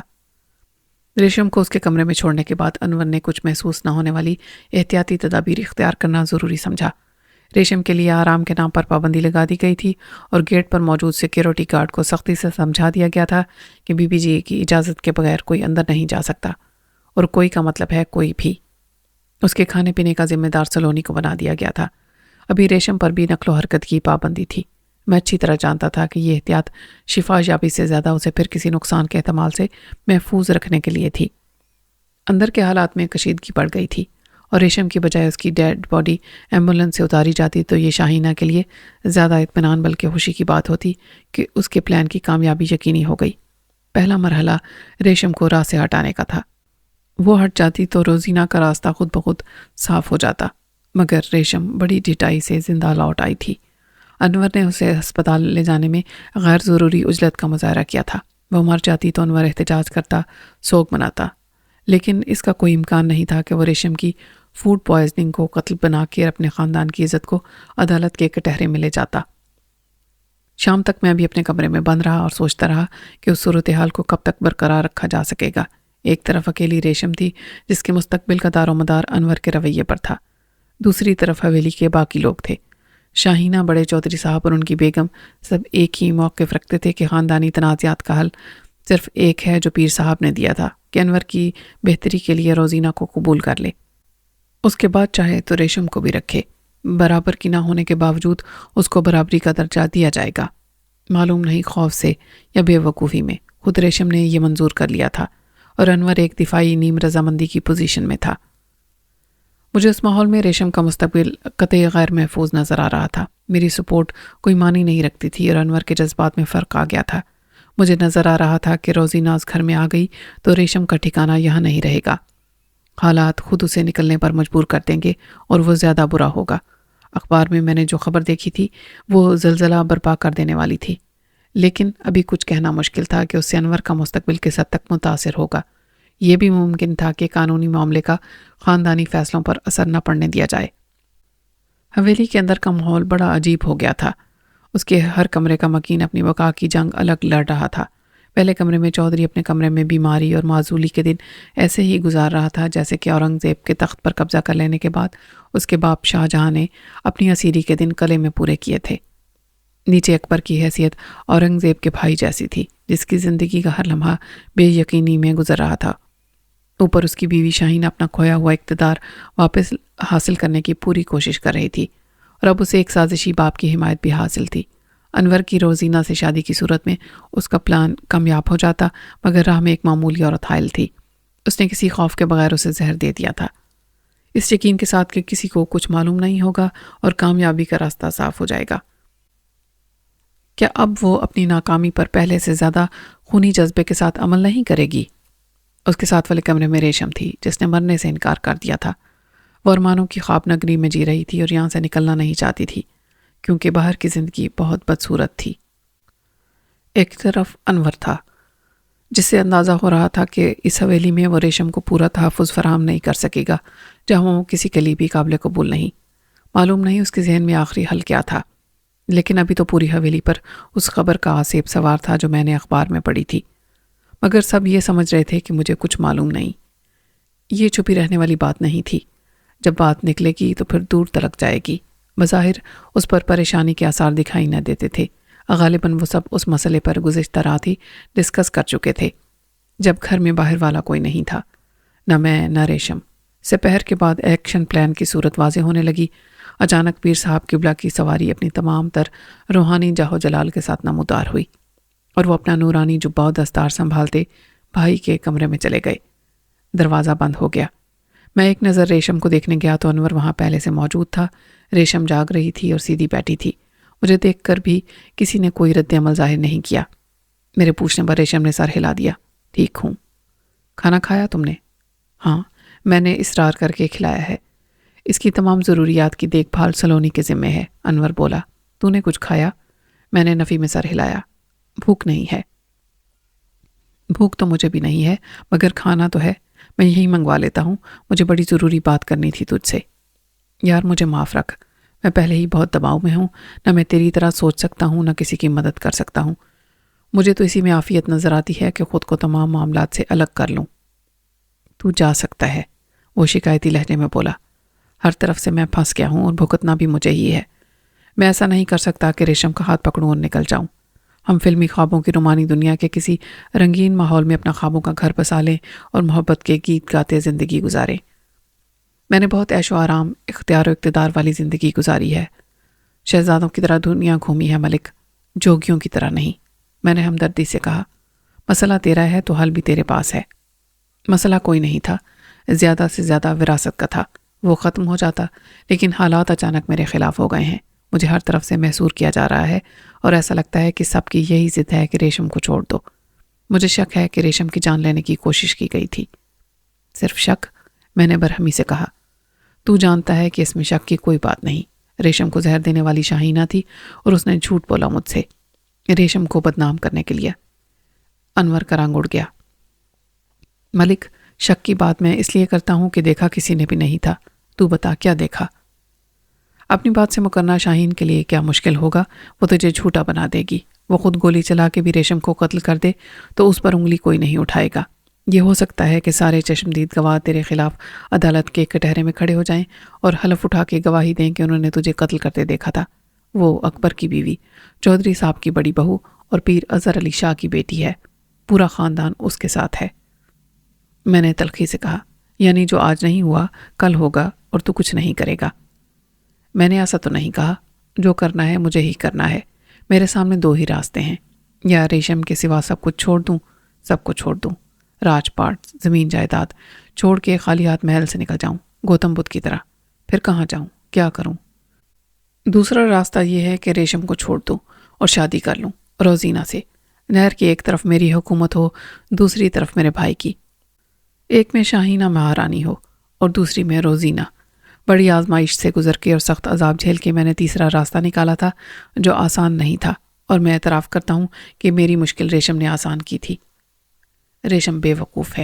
ریشم کو اس کے کمرے میں چھوڑنے کے بعد انور نے کچھ محسوس نہ ہونے والی احتیاطی تدابیر اختیار کرنا ضروری سمجھا۔ ریشم کے لیے آرام کے نام پر پابندی لگا دی گئی تھی اور گیٹ پر موجود سیکیورٹی گارڈ کو سختی سے سمجھا دیا گیا تھا کہ بی بی جی کی اجازت کے بغیر کوئی اندر نہیں جا سکتا، اور کوئی کا مطلب ہے کوئی بھی۔ اس کے کھانے پینے کا ذمہ دار سلونی کو بنا دیا گیا تھا۔ ابھی ریشم پر بھی نقل و حرکت کی پابندی تھی۔ میں اچھی طرح جانتا تھا کہ یہ احتیاط شفا یابی سے زیادہ اسے پھر کسی نقصان کے احتمال سے محفوظ رکھنے کے لیے تھی۔ اندر کے حالات میں کشیدگی بڑھ گئی تھی، اور ریشم کی بجائے اس کی ڈیڈ باڈی ایمبولینس سے اتاری جاتی تو یہ شاہینہ کے لیے زیادہ اطمینان بلکہ خوشی کی بات ہوتی کہ اس کے پلان کی کامیابی یقینی ہو گئی۔ پہلا مرحلہ ریشم کو راہ سے ہٹانے کا تھا۔ وہ ہٹ جاتی تو روزینہ کا راستہ خود بخود صاف ہو جاتا، مگر ریشم بڑی ڈھٹائی سے زندہ لوٹ آئی تھی۔ انور نے اسے ہسپتال لے جانے میں غیر ضروری عجلت کا مظاہرہ کیا تھا۔ وہ مر جاتی تو انور احتجاج کرتا، سوگ مناتا، لیکن اس کا کوئی امکان نہیں تھا کہ وہ ریشم کی فوڈ پوائزننگ کو قتل بنا کے اپنے خاندان کی عزت کو عدالت کے کٹہرے میں لے جاتا۔ شام تک میں بھی اپنے کمرے میں بند رہا اور سوچتا رہا کہ اس صورتحال کو کب تک برقرار رکھا جا سکے گا۔ ایک طرف اکیلی ریشم تھی جس کے مستقبل کا دار و مدار انور کے رویے پر تھا، دوسری طرف حویلی کے باقی لوگ تھے۔ شاہینہ، بڑے چودھری صاحب اور ان کی بیگم سب ایک ہی موقف رکھتے تھے کہ خاندانی تنازعات کا حل صرف ایک ہے جو پیر صاحب نے دیا تھا کہ انور کی بہتری کے لیے روزینہ کو قبول کر لے، اس کے بعد چاہے تو ریشم کو بھی رکھے۔ برابر کی نہ ہونے کے باوجود اس کو برابری کا درجہ دیا جائے گا۔ معلوم نہیں خوف سے یا بے وقوفی میں خود ریشم نے یہ منظور کر لیا تھا اور انور ایک دفاعی نیم رضامندی کی پوزیشن میں تھا۔ مجھے اس ماحول میں ریشم کا مستقبل قطعی غیر محفوظ نظر آ رہا تھا۔ میری سپورٹ کوئی معنی نہیں رکھتی تھی اور انور کے جذبات میں فرق آ گیا تھا۔ مجھے نظر آ رہا تھا کہ روزی ناز گھر میں آ گئی تو ریشم کا ٹھکانہ یہاں نہیں رہے گا۔ حالات خود اسے نکلنے پر مجبور کر دیں گے اور وہ زیادہ برا ہوگا۔ اخبار میں نے جو خبر دیکھی تھی وہ زلزلہ برپا کر دینے والی تھی، لیکن ابھی کچھ کہنا مشکل تھا کہ اس سے انور کا مستقبل کس حد تک متاثر ہوگا۔ یہ بھی ممکن تھا کہ قانونی معاملے کا خاندانی فیصلوں پر اثر نہ پڑنے دیا جائے۔ حویلی کے اندر کا ماحول بڑا عجیب ہو گیا تھا۔ اس کے ہر کمرے کا مکین اپنی بقا کی جنگ الگ لڑ رہا تھا۔ پہلے کمرے میں چودھری اپنے کمرے میں بیماری اور معزولی کے دن ایسے ہی گزار رہا تھا جیسے کہ اورنگزیب کے تخت پر قبضہ کر لینے کے بعد اس کے باپ شاہ جہاں نے اپنی اسیری کے دن قلعے میں پورے کیے تھے۔ نیچے اکبر کی حیثیت اورنگزیب کے بھائی جیسی تھی، جس کی زندگی کا ہر لمحہ بے یقینی میں گزر رہا تھا۔ اوپر اس کی بیوی شاہین اپنا کھویا ہوا اقتدار واپس حاصل کرنے کی پوری کوشش کر رہی تھی، اور اب اسے ایک سازشی باپ کی حمایت بھی حاصل تھی۔ انور کی روزینہ سے شادی کی صورت میں اس کا پلان کامیاب ہو جاتا، مگر راہ میں ایک معمولی عورت حائل تھی۔ اس نے کسی خوف کے بغیر اسے زہر دے دیا تھا، اس یقین کے ساتھ کہ کسی کو کچھ معلوم نہیں ہوگا اور کامیابی کا راستہ صاف ہو جائے گا۔ کیا اب وہ اپنی ناکامی پر پہلے سے زیادہ خونی جذبے کے ساتھ عمل نہیں کرے گی؟ اس کے ساتھ والے کمرے میں ریشم تھی، جس نے مرنے سے انکار کر دیا تھا۔ وہ ارمانوں کی خواب نگری میں جی رہی تھی اور یہاں سے نکلنا نہیں چاہتی تھی، کیونکہ باہر کی زندگی بہت بدصورت تھی۔ ایک طرف انور تھا، جس سے اندازہ ہو رہا تھا کہ اس حویلی میں وہ ریشم کو پورا تحفظ فراہم نہیں کر سکے گا، جہاں وہ کسی کے لیے بھی قابل قبول نہیں۔ معلوم نہیں اس کے ذہن میں آخری حل کیا تھا، لیکن ابھی تو پوری حویلی پر اس خبر کا آسیب سوار تھا جو میں نے اخبار میں پڑھی تھی، مگر سب یہ سمجھ رہے تھے کہ مجھے کچھ معلوم نہیں۔ یہ چھپی رہنے والی بات نہیں تھی، جب بات نکلے گی تو پھر دور تلک جائے گی۔ بظاہر اس پر پریشانی کے آثار دکھائی نہ دیتے تھے، غالباً وہ سب اس مسئلے پر گزشتہ رات ہی ڈسکس کر چکے تھے، جب گھر میں باہر والا کوئی نہیں تھا، نہ میں نہ ریشم۔ سپہر کے بعد ایکشن پلان کی صورت واضح ہونے لگی۔ اچانک پیر صاحب قبلہ کی سواری اپنی تمام تر روحانی جاہ و جلال کے ساتھ نمودار ہوئی، اور وہ اپنا نورانی جبہ و دستار سنبھالتے بھائی کے کمرے میں چلے گئے۔ دروازہ بند ہو گیا۔ میں ایک نظر ریشم کو دیکھنے گیا تو انور وہاں پہلے سے موجود تھا۔ ریشم جاگ رہی تھی اور سیدھی بیٹھی تھی۔ مجھے دیکھ کر بھی کسی نے کوئی رد عمل ظاہر نہیں کیا۔ میرے پوچھنے پر ریشم نے سر ہلا دیا۔ ٹھیک ہوں۔ کھانا کھایا تم نے؟ ہاں، میں نے اصرار کر کے کھلایا ہے۔ اس کی تمام ضروریات کی دیکھ بھال سلونی کے ذمے ہے، انور بولا۔ تو نے کچھ کھایا؟ میں نے نفی میں سر ہلایا۔ بھوک نہیں ہے۔ بھوک تو مجھے بھی نہیں ہے، مگر کھانا تو ہے، میں یہی منگوا لیتا ہوں۔ مجھے بڑی ضروری بات کرنی تھی تجھ سے۔ یار مجھے معاف رکھ، میں پہلے ہی بہت دباؤ میں ہوں، نہ میں تیری طرح سوچ سکتا ہوں نہ کسی کی مدد کر سکتا ہوں۔ مجھے تو اسی میں عافیت نظر آتی ہے کہ خود کو تمام معاملات سے الگ کر لوں۔ تو جا سکتا ہے، وہ شکایتی لہجے میں بولا۔ ہر طرف سے میں پھنس گیا ہوں اور بھگتنا بھی مجھے ہی ہے۔ میں ایسا نہیں کر سکتا کہ ریشم کا ہاتھ پکڑوں اور نکل جاؤں۔ ہم فلمی خوابوں کی رومانی دنیا کے کسی رنگین ماحول میں اپنا خوابوں کا گھر بسا لیں اور محبت کے گیت گاتے زندگی گزاریں۔ میں نے بہت عیش و آرام، اختیار و اقتدار والی زندگی گزاری ہے۔ شہزادوں کی طرح دنیا گھومی ہے ملک، جوگیوں کی طرح نہیں، میں نے ہمدردی سے کہا۔ مسئلہ تیرا ہے تو حل بھی تیرے پاس ہے۔ مسئلہ کوئی نہیں تھا، زیادہ سے زیادہ وراثت کا تھا، وہ ختم ہو جاتا، لیکن حالات اچانک میرے خلاف ہو گئے ہیں۔ مجھے ہر طرف سے محسور کیا جا رہا ہے اور ایسا لگتا ہے کہ سب کی یہی ضد ہے کہ ریشم کو چھوڑ دو۔ مجھے شک ہے کہ ریشم کی جان لینے کی کوشش کی گئی تھی۔ صرف شک؟ میں نے برہمی سے کہا۔ تو جانتا ہے کہ اس میں شک کی کوئی بات نہیں۔ ریشم کو زہر دینے والی شاہینہ تھی اور اس نے جھوٹ بولا مجھ سے، ریشم کو بدنام کرنے کے لیے۔ انور کا رنگ اڑ گیا۔ ملک، شک کی بات میں اس لیے کرتا ہوں کہ دیکھا کسی نے بھی نہیں تھا۔ تو بتا کیا دیکھا؟ اپنی بات سے مکرنا شاہین کے لیے کیا مشکل ہوگا، وہ تجھے جھوٹا بنا دے گی۔ وہ خود گولی چلا کے بھی ریشم کو قتل کر دے تو اس پر انگلی کوئی نہیں اٹھائے گا۔ یہ ہو سکتا ہے کہ سارے چشمدید گواہ تیرے خلاف عدالت کے کٹہرے میں کھڑے ہو جائیں اور حلف اٹھا کے گواہی دیں کہ انہوں نے تجھے قتل کرتے دیکھا تھا۔ وہ اکبر کی بیوی، چودھری صاحب کی بڑی بہو اور پیر اظہر علی شاہ کی بیٹی ہے، پورا خاندان اس کے ساتھ ہے۔ میں نے تلخی سے کہا، یعنی جو آج نہیں ہوا کل ہوگا اور تو کچھ نہیں کرے گا؟ میں نے ایسا تو نہیں کہا، جو کرنا ہے مجھے ہی کرنا ہے۔ میرے سامنے دو ہی راستے ہیں، یا ریشم کے سوا سب کچھ چھوڑ دوں سب کو چھوڑ دوں، راج پاٹ، زمین جائیداد چھوڑ کے خالی ہاتھ محل سے نکل جاؤں، گوتم بدھ کی طرح؟ پھر کہاں جاؤں، کیا کروں؟ دوسرا راستہ یہ ہے کہ ریشم کو چھوڑ دوں اور شادی کر لوں روزینہ سے۔ نہر کی ایک طرف میری حکومت ہو، دوسری طرف میرے بھائی کی۔ ایک میں شاہینہ مہارانی ہو اور دوسری میں روزینہ۔ بڑی آزمائش سے گزر کے اور سخت عذاب جھیل کے میں نے تیسرا راستہ نکالا تھا جو آسان نہیں تھا، اور میں اعتراف کرتا ہوں کہ میری مشکل ریشم نے آسان کی تھی۔ ریشم بے وقوف ہے؟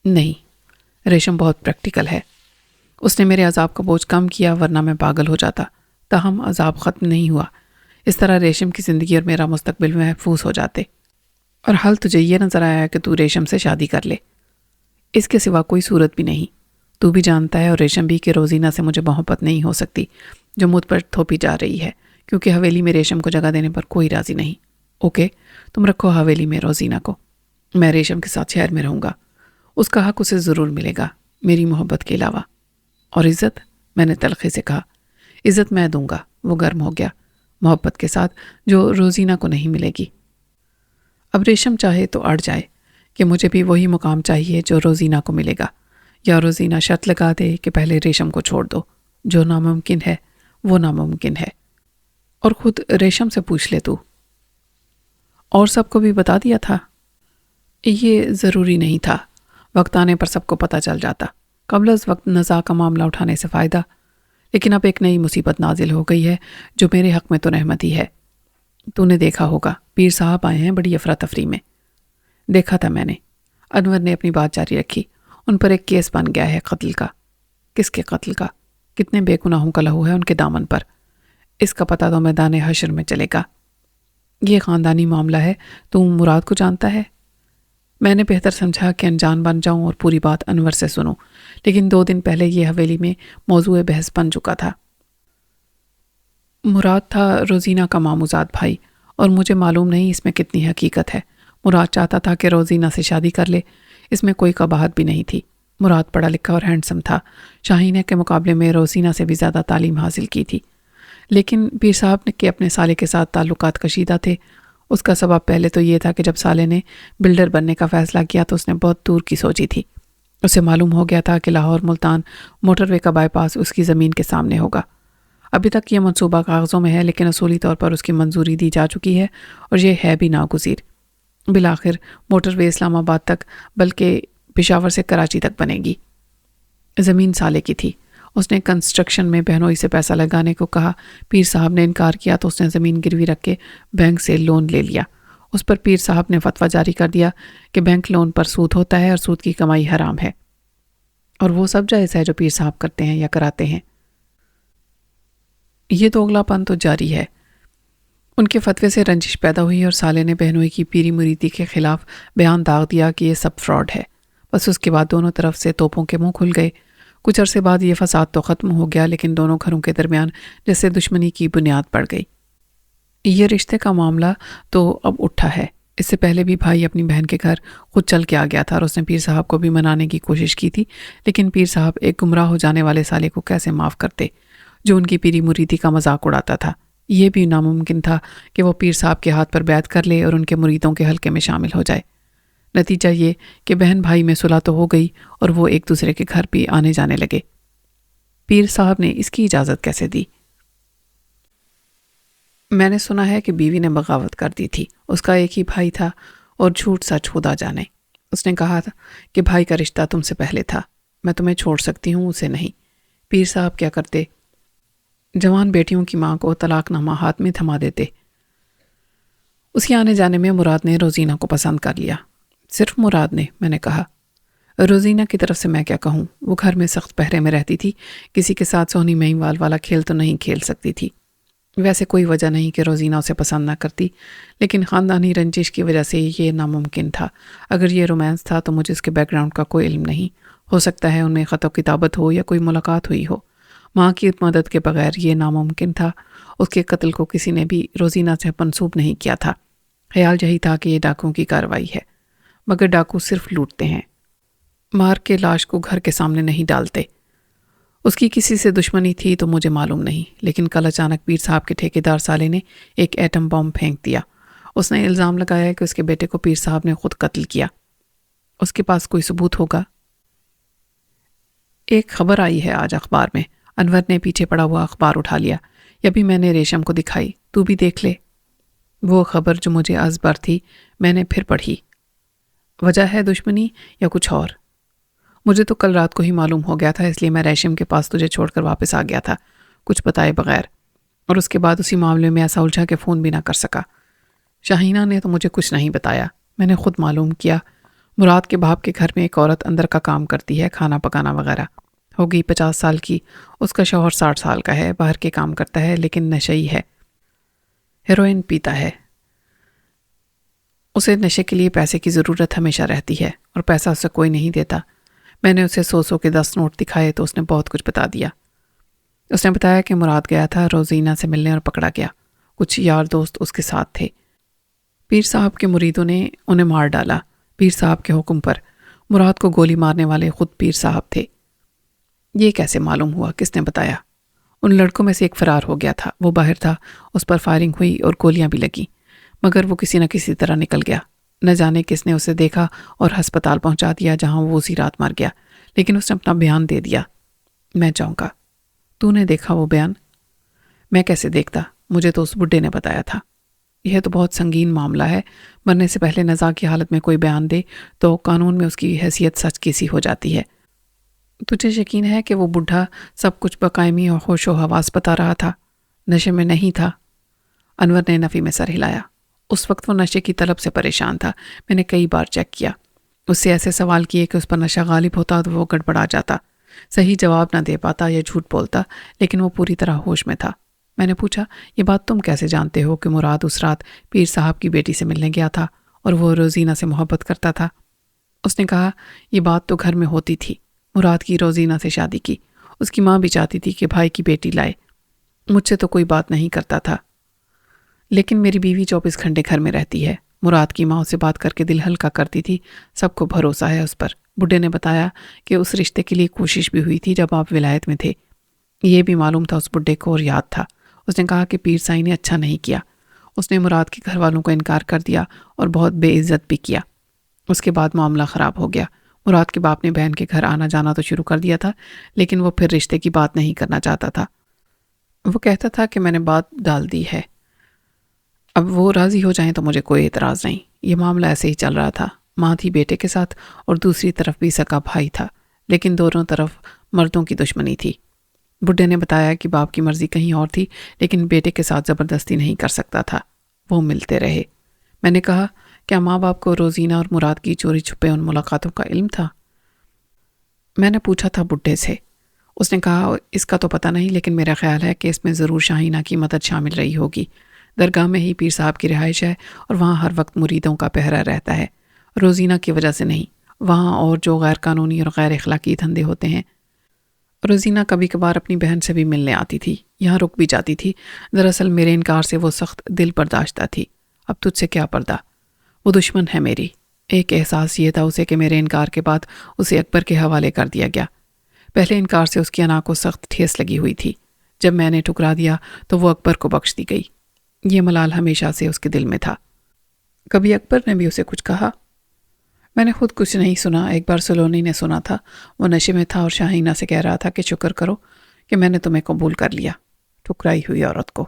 نہیں، ریشم بہت پریکٹیکل ہے۔ اس نے میرے عذاب کا بوجھ کم کیا، ورنہ میں پاگل ہو جاتا۔ تاہم عذاب ختم نہیں ہوا۔ اس طرح ریشم کی زندگی اور میرا مستقبل محفوظ ہو جاتے، اور حل تجھے یہ نظر آیا کہ تو ریشم سے شادی کر لے۔ اس کے سوا کوئی صورت بھی نہیں۔ تو بھی جانتا ہے اور ریشم بھی کہ روزینہ سے مجھے محبت نہیں ہو سکتی جو مجھ پر تھوپی جا رہی ہے، کیونکہ حویلی میں ریشم کو جگہ دینے پر کوئی راضی نہیں۔ اوکے، تم رکھو حویلی میں روزینہ کو، میں ریشم کے ساتھ شہر میں رہوں گا۔ اس کا حق اسے ضرور ملے گا میری محبت کے علاوہ۔ اور عزت؟ میں نے تلخی سے کہا۔ عزت میں دوں گا۔ وہ گرم ہو گیا۔ محبت کے ساتھ جو روزینہ کو نہیں ملے گی۔ اب ریشم چاہے تو اڑ جائے کہ مجھے بھی وہی مقام چاہیے جو روزینہ کو ملے گا، یا روزینہ شرط لگا دے کہ پہلے ریشم کو چھوڑ دو۔ جو ناممکن ہے وہ ناممکن ہے۔ اور خود ریشم سے پوچھ لے تو۔ اور سب کو بھی بتا دیا تھا؟ یہ ضروری نہیں تھا، وقت آنے پر سب کو پتہ چل جاتا۔ قبل از وقت نزاع کا معاملہ اٹھانے سے فائدہ۔ لیکن اب ایک نئی مصیبت نازل ہو گئی ہے جو میرے حق میں تو رحمت ہی ہے۔ تو نے دیکھا ہوگا پیر صاحب آئے ہیں بڑی افراتفری میں۔ دیکھا تھا میں نے۔ انور نے اپنی بات جاری رکھی۔ ان پر ایک کیس بن گیا ہے قتل کا۔ کس کے قتل کا؟ کتنے بے گناہوں کا لہو ہے ان کے دامن پر، اس کا پتہ تو میدان حشر میں چلے گا۔ یہ خاندانی معاملہ ہے، تو مراد کو جانتا ہے؟ میں نے بہتر سمجھا کہ انجان بن جاؤں اور پوری بات انور سے سنوں، لیکن 2 دن پہلے یہ حویلی میں موضوع بحث بن چکا تھا۔ مراد تھا روزینہ کا ماموزاد بھائی، اور مجھے معلوم نہیں اس میں کتنی حقیقت ہے۔ مراد چاہتا تھا کہ روزینہ سے شادی کر لے، اس میں کوئی قباحت بھی نہیں تھی۔ مراد پڑھا لکھا اور ہینڈسم تھا، شاہینہ کے مقابلے میں روزینہ سے بھی زیادہ تعلیم حاصل کی تھی۔ لیکن پیر صاحب نے کہ اپنے سالے کے ساتھ تعلقات کشیدہ تھے۔ اس کا سبب پہلے تو یہ تھا کہ جب سالے نے بلڈر بننے کا فیصلہ کیا تو اس نے بہت دور کی سوچی تھی۔ اسے معلوم ہو گیا تھا کہ لاہور ملتان موٹر وے کا بائی پاس اس کی زمین کے سامنے ہوگا۔ ابھی تک یہ منصوبہ کاغذوں میں ہے، لیکن اصولی طور پر اس کی منظوری دی جا چکی ہے، اور یہ ہے بھی ناگزیر۔ بالآخر موٹر وے اسلام آباد تک بلکہ پشاور سے کراچی تک بنے گی۔ زمین سالے کی تھی۔ اس نے کنسٹرکشن میں بہنوئی سے پیسہ لگانے کو کہا۔ پیر صاحب نے انکار کیا تو اس نے زمین گروی رکھ کے بینک سے لون لے لیا۔ اس پر پیر صاحب نے فتویٰ جاری کر دیا کہ بینک لون پر سود ہوتا ہے اور سود کی کمائی حرام ہے، اور وہ سب جائز ہے جو پیر صاحب کرتے ہیں یا کراتے ہیں۔ یہ دوگلا پن تو جاری ہے۔ ان کے فتوے سے رنجش پیدا ہوئی اور سالے نے بہنوئی کی پیری مریدی کے خلاف بیان داغ دیا کہ یہ سب فراڈ ہے۔ بس اس کے بعد دونوں طرف سے توپوں کے منہ کھل گئے۔ کچھ عرصے بعد یہ فساد تو ختم ہو گیا، لیکن دونوں گھروں کے درمیان جیسے دشمنی کی بنیاد پڑ گئی۔ یہ رشتے کا معاملہ تو اب اٹھا ہے۔ اس سے پہلے بھی بھائی اپنی بہن کے گھر خود چل کے آ گیا تھا، اور اس نے پیر صاحب کو بھی منانے کی کوشش کی تھی، لیکن پیر صاحب ایک گمراہ ہو جانے والے سالے کو کیسے معاف کرتے جو ان کی پیری مریدی کا مذاق اڑاتا تھا۔ یہ بھی ناممکن تھا کہ وہ پیر صاحب کے ہاتھ پر بیعت کر لے اور ان کے مریدوں کے حلقے میں شامل ہو جائے۔ نتیجہ یہ کہ بہن بھائی میں صلح تو ہو گئی اور وہ ایک دوسرے کے گھر بھی آنے جانے لگے۔ پیر صاحب نے اس کی اجازت کیسے دی؟ میں نے سنا ہے کہ بیوی نے بغاوت کر دی تھی۔ اس کا ایک ہی بھائی تھا اور جھوٹ سچ خدا جانے۔ اس نے کہا تھا کہ بھائی کا رشتہ تم سے پہلے تھا، میں تمہیں چھوڑ سکتی ہوں، اسے نہیں۔ پیر صاحب کیا کرتے؟ جوان بیٹیوں کی ماں کو طلاق نامہ ہاتھ میں تھما دیتے۔ اس کے آنے جانے میں مراد نے روزینہ کو پسند کر لیا۔ صرف مراد نے؟ میں نے کہا۔ روزینہ کی طرف سے میں کیا کہوں، وہ گھر میں سخت پہرے میں رہتی تھی، کسی کے ساتھ سونی مہیوال والا کھیل تو نہیں کھیل سکتی تھی۔ ویسے کوئی وجہ نہیں کہ روزینہ اسے پسند نہ کرتی، لیکن خاندانی رنجش کی وجہ سے یہ ناممکن تھا۔ اگر یہ رومانس تھا تو مجھے اس کے بیک گراؤنڈ کا کوئی علم نہیں۔ ہو سکتا ہے ان میں خط و کتابت ہو یا کوئی ملاقات ہوئی ہو۔ ماں کی مدد کے بغیر یہ ناممکن تھا۔ اس کے قتل کو کسی نے بھی روزینہ سے منسوب نہیں کیا تھا۔ خیال یہی تھا کہ یہ ڈاکوؤں کی کارروائی ہے، مگر ڈاکو صرف لوٹتے ہیں، مار کے لاش کو گھر کے سامنے نہیں ڈالتے۔ اس کی کسی سے دشمنی تھی تو مجھے معلوم نہیں، لیکن کل اچانک پیر صاحب کے ٹھیکیدار سالے نے ایک ایٹم بم پھینک دیا اس نے الزام لگایا کہ اس کے بیٹے کو پیر صاحب نے خود قتل کیا۔ اس کے پاس کوئی ثبوت ہوگا؟ ایک خبر آئی ہے آج اخبار میں۔ انور نے پیچھے پڑا ہوا اخبار اٹھا لیا۔ یہ بھی میں نے ریشم کو دکھائی، تو بھی دیکھ لے۔ وہ خبر جو مجھے ازبر تھی میں نے پھر پڑھی۔ وجہ ہے دشمنی یا کچھ اور؟ مجھے تو کل رات کو ہی معلوم ہو گیا تھا، اس لیے میں ریشم کے پاس تجھے چھوڑ کر واپس آ گیا تھا، کچھ بتائے بغیر، اور اس کے بعد اسی معاملے میں ایسا الجھا کہ فون بھی نہ کر سکا۔ شاہینہ نے تو مجھے کچھ نہیں بتایا، میں نے خود معلوم کیا۔ مراد کے باپ کے گھر میں ایک عورت اندر کا کام کرتی ہے، کھانا پکانا وغیرہ، ہوگی 50 سال کی۔ اس کا شوہر 60 سال کا ہے، باہر کے کام کرتا ہے لیکن نشئی ہے، ہیروئن پیتا ہے۔ اسے نشے کے لیے پیسے کی ضرورت ہمیشہ رہتی ہے اور پیسہ اسے کوئی نہیں دیتا۔ میں نے اسے 100 کے 10 نوٹ دکھائے تو اس نے بہت کچھ بتا دیا۔ اس نے بتایا کہ مراد گیا تھا روزینہ سے ملنے اور پکڑا گیا، کچھ یار دوست اس کے ساتھ تھے۔ پیر صاحب کے مریدوں نے انہیں مار ڈالا پیر صاحب کے حکم پر۔ مراد کو گولی مارنے والے خود پیر صاحب تھے۔ یہ کیسے معلوم ہوا؟ کس نے بتایا؟ ان لڑکوں میں سے ایک فرار ہو گیا تھا، وہ باہر تھا، اس پر فائرنگ ہوئی اور گولیاں بھی لگیں، مگر وہ کسی نہ کسی طرح نکل گیا۔ نہ جانے کس نے اسے دیکھا اور ہسپتال پہنچا دیا جہاں وہ اسی رات مر گیا، لیکن اس نے اپنا بیان دے دیا۔ میں چونکا۔ تو نے دیکھا وہ بیان؟ میں کیسے دیکھتا؟ مجھے تو اس بڈھے نے بتایا تھا۔ یہ تو بہت سنگین معاملہ ہے، مرنے سے پہلے نزاع کی حالت میں کوئی بیان دے تو قانون میں اس کی حیثیت سچ کی سی ہو جاتی ہے۔ تجھے یقین ہے کہ وہ بڈھا سب کچھ بقائمی اور ہوش و حواس بتا رہا تھا، نشے میں نہیں تھا؟ انور نے نفی میں سر ہلایا۔ اس وقت وہ نشے کی طلب سے پریشان تھا، میں نے کئی بار چیک کیا۔ اس سے ایسے سوال کیے کہ اس پر نشہ غالب ہوتا تو وہ گڑبڑا جاتا، صحیح جواب نہ دے پاتا یا جھوٹ بولتا، لیکن وہ پوری طرح ہوش میں تھا۔ میں نے پوچھا، یہ بات تم کیسے جانتے ہو کہ مراد اس رات پیر صاحب کی بیٹی سے ملنے گیا تھا اور وہ روزینہ سے محبت کرتا تھا؟ اس نے کہا، یہ بات تو گھر میں ہوتی تھی، مراد کی روزینہ سے شادی کی، اس کی ماں بھی چاہتی تھی کہ بھائی کی بیٹی لائے، مجھ سے تو کوئی بات نہیں کرتا تھا، لیکن میری بیوی 24 گھنٹے گھر میں رہتی ہے، مراد کی ماں سے بات کر کے دل ہلکا کرتی تھی، سب کو بھروسہ ہے اس پر۔ بڈھے نے بتایا کہ اس رشتے کے لیے کوشش بھی ہوئی تھی جب آپ ولایت میں تھے، یہ بھی معلوم تھا اس بڈھے کو اور یاد تھا۔ اس نے کہا کہ پیر سائی نے اچھا نہیں کیا، اس نے مراد کے گھر والوں کو انکار کر دیا اور بہت بے عزت بھی کیا۔ اس کے بعد معاملہ خراب ہو گیا، مراد کے باپ نے بہن کے گھر آنا جانا تو شروع کر دیا تھا، لیکن وہ پھر رشتے کی بات نہیں کرنا چاہتا تھا۔ وہ کہتا تھا کہ میں نے بات ڈال دی ہے، اب وہ راضی ہو جائیں تو مجھے کوئی اعتراض نہیں۔ یہ معاملہ ایسے ہی چل رہا تھا، ماں تھی بیٹے کے ساتھ اور دوسری طرف بھی سکا بھائی تھا، لیکن دونوں طرف مردوں کی دشمنی تھی۔ بڈھے نے بتایا کہ باپ کی مرضی کہیں اور تھی، لیکن بیٹے کے ساتھ زبردستی نہیں کر سکتا تھا، وہ ملتے رہے۔ میں نے کہا، کیا ماں باپ کو روزینہ اور مراد کی چوری چھپے ان ملاقاتوں کا علم تھا؟ میں نے پوچھا تھا بڈھے سے۔ اس نے کہا، اس کا تو پتہ نہیں، لیکن میرا خیال ہے کہ اس میں ضرور شاہینہ کی مدد شامل رہی ہوگی۔ درگاہ میں ہی پیر صاحب کی رہائش ہے اور وہاں ہر وقت مریدوں کا پہرا رہتا ہے، روزینہ کی وجہ سے نہیں، وہاں اور جو غیر قانونی اور غیر اخلاقی دھندے ہوتے ہیں۔ روزینہ کبھی کبھار اپنی بہن سے بھی ملنے آتی تھی، یہاں رک بھی جاتی تھی۔ دراصل میرے انکار سے وہ سخت دل برداشتہ تھی۔ اب تجھ سے کیا پردہ، وہ دشمن ہے میری۔ ایک احساس یہ تھا اسے کہ میرے انکار کے بعد اسے اکبر کے حوالے کر دیا گیا۔ پہلے انکار سے اس کی انا کو سخت ٹھیس لگی ہوئی تھی، جب میں نے ٹھکرا دیا تو وہ اکبر کو بخش دی گئی۔ یہ ملال ہمیشہ سے اس کے دل میں تھا۔ کبھی اکبر نے بھی اسے کچھ کہا؟ میں نے خود کچھ نہیں سنا، ایک بار سلونی نے سنا تھا، وہ نشے میں تھا اور شاہینہ سے کہہ رہا تھا کہ شکر کرو کہ میں نے تمہیں قبول کر لیا، ٹھکرائی ہوئی عورت کو۔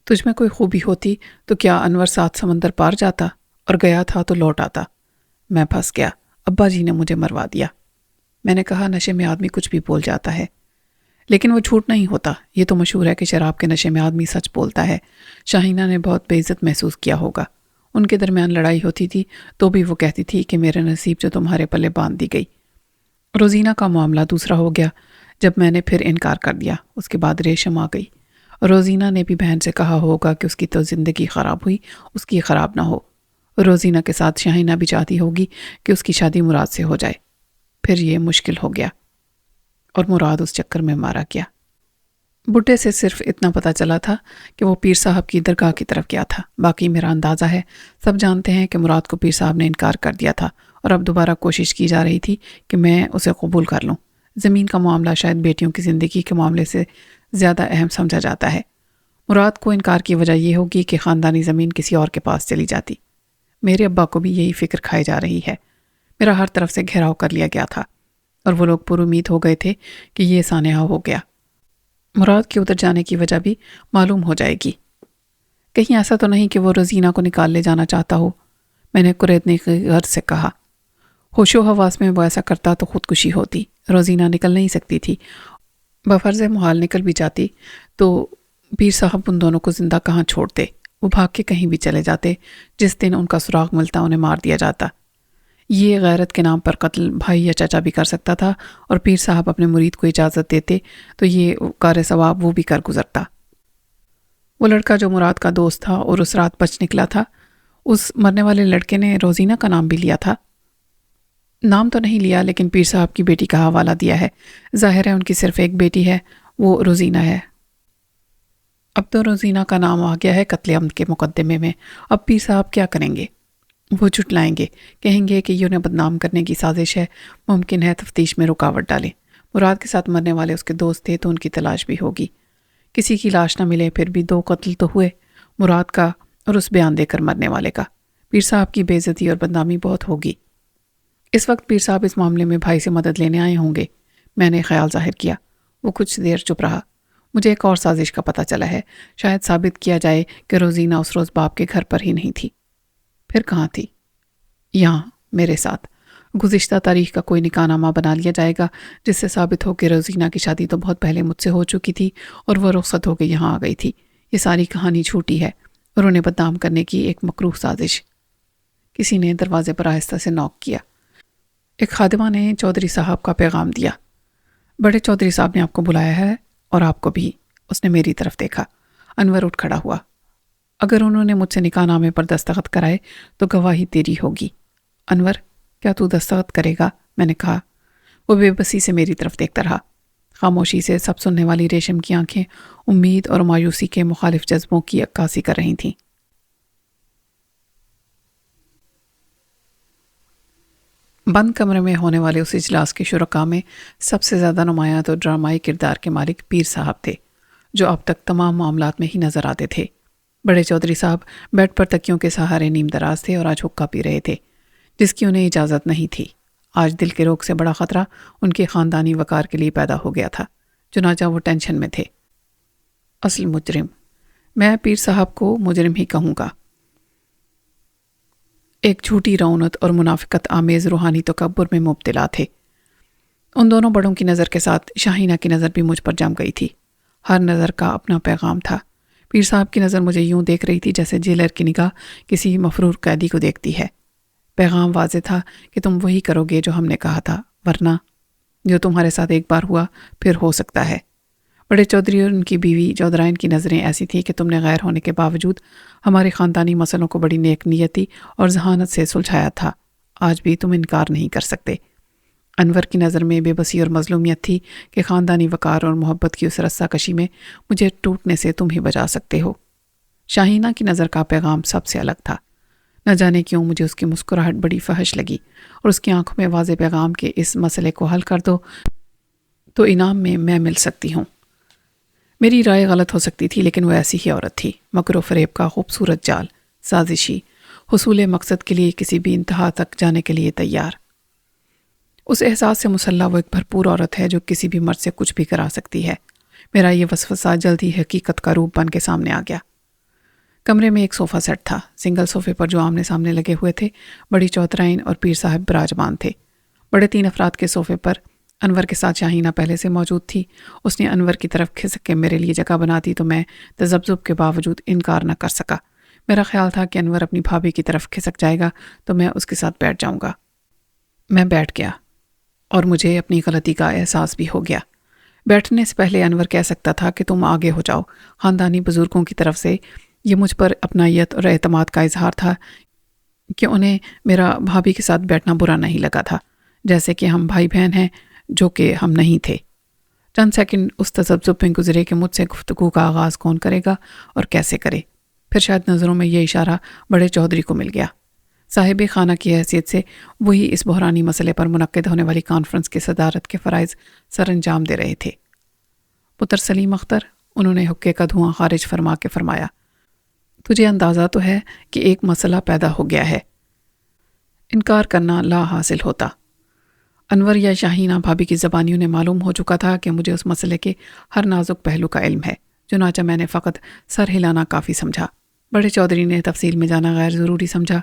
تجھ میں کوئی خوبی ہوتی تو کیا انور 7 سمندر پار جاتا، اور گیا تھا تو لوٹ آتا؟ میں پھنس گیا، ابا جی نے مجھے مروا دیا۔ میں نے کہا، نشے میں آدمی کچھ بھی بول جاتا ہے، لیکن وہ جھوٹ نہیں ہوتا۔ یہ تو مشہور ہے کہ شراب کے نشے میں آدمی سچ بولتا ہے۔ شاہینہ نے بہت بے عزت محسوس کیا ہوگا، ان کے درمیان لڑائی ہوتی تھی تو بھی وہ کہتی تھی کہ میرے نصیب جو تمہارے پلے باندھ دی گئی۔ روزینہ کا معاملہ دوسرا ہو گیا، جب میں نے پھر انکار کر دیا، اس کے بعد ریشم آ گئی۔ روزینہ نے بھی بہن سے کہا ہوگا کہ اس کی تو زندگی خراب ہوئی، اس کی خراب نہ ہو۔ روزینہ کے ساتھ شاہینہ بھی چاہتی ہوگی کہ اس کی شادی مراد سے ہو جائے، پھر یہ مشکل ہو گیا اور مراد اس چکر میں مارا گیا۔ بڈھے سے صرف اتنا پتہ چلا تھا کہ وہ پیر صاحب کی درگاہ کی طرف گیا تھا، باقی میرا اندازہ ہے سب جانتے ہیں کہ مراد کو پیر صاحب نے انکار کر دیا تھا اور اب دوبارہ کوشش کی جا رہی تھی کہ میں اسے قبول کر لوں۔ زمین کا معاملہ شاید بیٹیوں کی زندگی کے معاملے سے زیادہ اہم سمجھا جاتا ہے۔ مراد کو انکار کی وجہ یہ ہوگی کہ خاندانی زمین کسی اور کے پاس چلی جاتی۔ میرے ابا کو بھی یہی فکر کھائی جا رہی ہے۔ میرا ہر طرف سے گھیراؤ کر لیا گیا تھا اور وہ لوگ پر امید ہو گئے تھے کہ یہ سانحہ ہو گیا۔ مراد کے ادھر جانے کی وجہ بھی معلوم ہو جائے گی۔ کہیں ایسا تو نہیں کہ وہ روزینہ کو نکال لے جانا چاہتا ہو، میں نے قریدنے کی غرض سے کہا۔ ہوش و حواس میں وہ ایسا کرتا تو خودکشی ہوتی، روزینہ نکل نہیں سکتی تھی۔ بفرض محال نکل بھی جاتی تو پیر صاحب ان دونوں کو زندہ کہاں چھوڑتے؟ وہ بھاگ کے کہیں بھی چلے جاتے، جس دن ان کا سراغ ملتا انہیں مار دیا جاتا۔ یہ غیرت کے نام پر قتل بھائی یا چچا بھی کر سکتا تھا، اور پیر صاحب اپنے مرید کو اجازت دیتے تو یہ کار ثواب وہ بھی کر گزرتا۔ وہ لڑکا جو مراد کا دوست تھا اور اس رات بچ نکلا تھا، اس مرنے والے لڑکے نے روزینہ کا نام بھی لیا تھا۔ نام تو نہیں لیا، لیکن پیر صاحب کی بیٹی کا حوالہ دیا ہے۔ ظاہر ہے ان کی صرف ایک بیٹی ہے، وہ روزینہ ہے۔ اب تو روزینہ کا نام آ گیا ہے قتل عمد کے مقدمے میں۔ اب پیر صاحب کیا کریں گے؟ وہ جھٹلائیں گے، کہیں گے کہ یہ انہیں بدنام کرنے کی سازش ہے، ممکن ہے تفتیش میں رکاوٹ ڈالیں۔ مراد کے ساتھ مرنے والے اس کے دوست تھے تو ان کی تلاش بھی ہوگی۔ کسی کی لاش نہ ملے پھر بھی 2 قتل تو ہوئے، مراد کا اور اس بیان دے کر مرنے والے کا۔ پیر صاحب کی بے عزتی اور بدنامی بہت ہوگی۔ اس وقت پیر صاحب اس معاملے میں بھائی سے مدد لینے آئے ہوں گے، میں نے خیال ظاہر کیا۔ وہ کچھ دیر چپ رہا۔ مجھے ایک اور سازش کا پتہ چلا ہے، شاید ثابت کیا جائے کہ روزینہ اس روز باپ کے گھر پر ہی نہیں تھی۔ پھر کہاں تھی؟ یہاں میرے ساتھ۔ گزشتہ تاریخ کا کوئی نکاح نامہ بنا لیا جائے گا جس سے ثابت ہو کہ روزینہ کی شادی تو بہت پہلے مجھ سے ہو چکی تھی اور وہ رخصت ہو کے یہاں آ گئی تھی۔ یہ ساری کہانی جھوٹی ہے اور انہیں بدنام کرنے کی ایک مکروہ سازش۔ کسی نے دروازے پر آہستہ سے نوک کیا۔ ایک خادمہ نے چودھری صاحب کا پیغام دیا۔ بڑے چودھری صاحب نے آپ کو بلایا ہے اور آپ کو بھی۔ اس نے میری طرف دیکھا۔ انور اٹھ کھڑا ہوا۔ اگر انہوں نے مجھ سے نکاح نامے پر دستخط کرائے تو گواہی تیری ہوگی۔ انور، کیا تو دستخط کرے گا؟ میں نے کہا۔ وہ بے بسی سے میری طرف دیکھتا رہا۔ خاموشی سے سب سننے والی ریشم کی آنکھیں امید اور مایوسی کے مخالف جذبوں کی عکاسی کر رہی تھیں۔ بند کمرے میں ہونے والے اس اجلاس کے شرکاء میں سب سے زیادہ نمایاں تو ڈرامائی کردار کے مالک پیر صاحب تھے، جو اب تک تمام معاملات میں ہی نظر آتے تھے۔ بڑے چودھری صاحب بیڈ پر تکیوں کے سہارے نیم دراز تھے اور آج حقہ پی رہے تھے، جس کی انہیں اجازت نہیں تھی۔ آج دل کے روگ سے بڑا خطرہ ان کے خاندانی وقار کے لیے پیدا ہو گیا تھا، چنانچہ وہ ٹینشن میں تھے۔ اصل مجرم، میں پیر صاحب کو مجرم ہی کہوں گا۔ ایک جھوٹی رونت اور منافقت آمیز روحانی تکبر میں مبتلا تھے۔ ان دونوں بڑوں کی نظر کے ساتھ شاہینہ کی نظر بھی مجھ پر جم گئی تھی۔ ہر نظر کا اپنا پیغام تھا۔ پیر صاحب کی نظر مجھے یوں دیکھ رہی تھی جیسے جیلر کی نگاہ کسی مفرور قیدی کو دیکھتی ہے۔ پیغام واضح تھا کہ تم وہی کرو گے جو ہم نے کہا تھا، ورنہ جو تمہارے ساتھ ایک بار ہوا پھر ہو سکتا ہے۔ بڑے چودھری اور ان کی بیوی چودھرائن کی نظریں ایسی تھیں کہ تم نے غیر ہونے کے باوجود ہمارے خاندانی مسئلوں کو بڑی نیک نیتی اور ذہانت سے سلجھایا تھا۔ آج بھی تم انکار نہیں کر سکتے۔ انور کی نظر میں بے بسی اور مظلومیت تھی کہ خاندانی وقار اور محبت کی اس رسہ کشی میں مجھے ٹوٹنے سے تم ہی بچا سکتے ہو۔ شاہینہ کی نظر کا پیغام سب سے الگ تھا۔ نہ جانے کیوں مجھے اس کی مسکراہٹ بڑی فحش لگی، اور اس کی آنکھوں میں واضح پیغام کہ اس مسئلے کو حل کر دو تو انعام میں مل سکتی ہوں۔ میری رائے غلط ہو سکتی تھی، لیکن وہ ایسی ہی عورت تھی، مکر و فریب کا خوبصورت جال، سازشی، حصول مقصد کے لیے کسی بھی انتہا تک جانے کے لیے تیار۔ اس احساس سے مسلح وہ ایک بھرپور عورت ہے جو کسی بھی مرد سے کچھ بھی کرا سکتی ہے۔ میرا یہ وسوسہ جلد ہی حقیقت کا روپ بن کے سامنے آ گیا۔ کمرے میں ایک صوفہ سیٹ تھا۔ سنگل صوفے پر جو آمنے سامنے لگے ہوئے تھے، بڑی چودھرائن اور پیر صاحب براجمان تھے۔ بڑے 3 افراد کے صوفے پر انور کے ساتھ شاہینہ پہلے سے موجود تھی۔ اس نے انور کی طرف کھسک کے میرے لیے جگہ بنا دی تو میں تذبذب کے باوجود انکار نہ کر سکا۔ میرا خیال تھا کہ انور اپنی بھابھی کی طرف کھسک جائے گا تو میں اس کے ساتھ بیٹھ جاؤں گا۔ میں بیٹھ گیا اور مجھے اپنی غلطی کا احساس بھی ہو گیا۔ بیٹھنے سے پہلے انور کہہ سکتا تھا کہ تم آگے ہو جاؤ۔ خاندانی بزرگوں کی طرف سے یہ مجھ پر اپنائیت اور اعتماد کا اظہار تھا کہ انہیں میرا بھابھی کے ساتھ بیٹھنا برا نہیں لگا تھا، جیسے کہ ہم بھائی بہن ہیں، جو کہ ہم نہیں تھے۔ چند سیکنڈ اس تذبذب میں گزرے کہ مجھ سے گفتگو کا آغاز کون کرے گا اور کیسے کرے۔ پھر شاید نظروں میں یہ اشارہ بڑے چودھری کو مل گیا۔ صاحب خانہ کی حیثیت سے وہی اس بحرانی مسئلے پر منعقد ہونے والی کانفرنس کی صدارت کے فرائض سر انجام دے رہے تھے۔ پتر سلیم اختر، انہوں نے حقے کا دھواں خارج فرما کے فرمایا، تجھے اندازہ تو ہے کہ ایک مسئلہ پیدا ہو گیا ہے، انکار کرنا لا حاصل ہوتا۔ انور یا شاہینہ بھابھی کی زبانیوں نے معلوم ہو چکا تھا کہ مجھے اس مسئلے کے ہر نازک پہلو کا علم ہے، چنانچہ میں نے فقط سر ہلانا کافی سمجھا۔ بڑے چودھری نے تفصیل میں جانا غیر ضروری سمجھا۔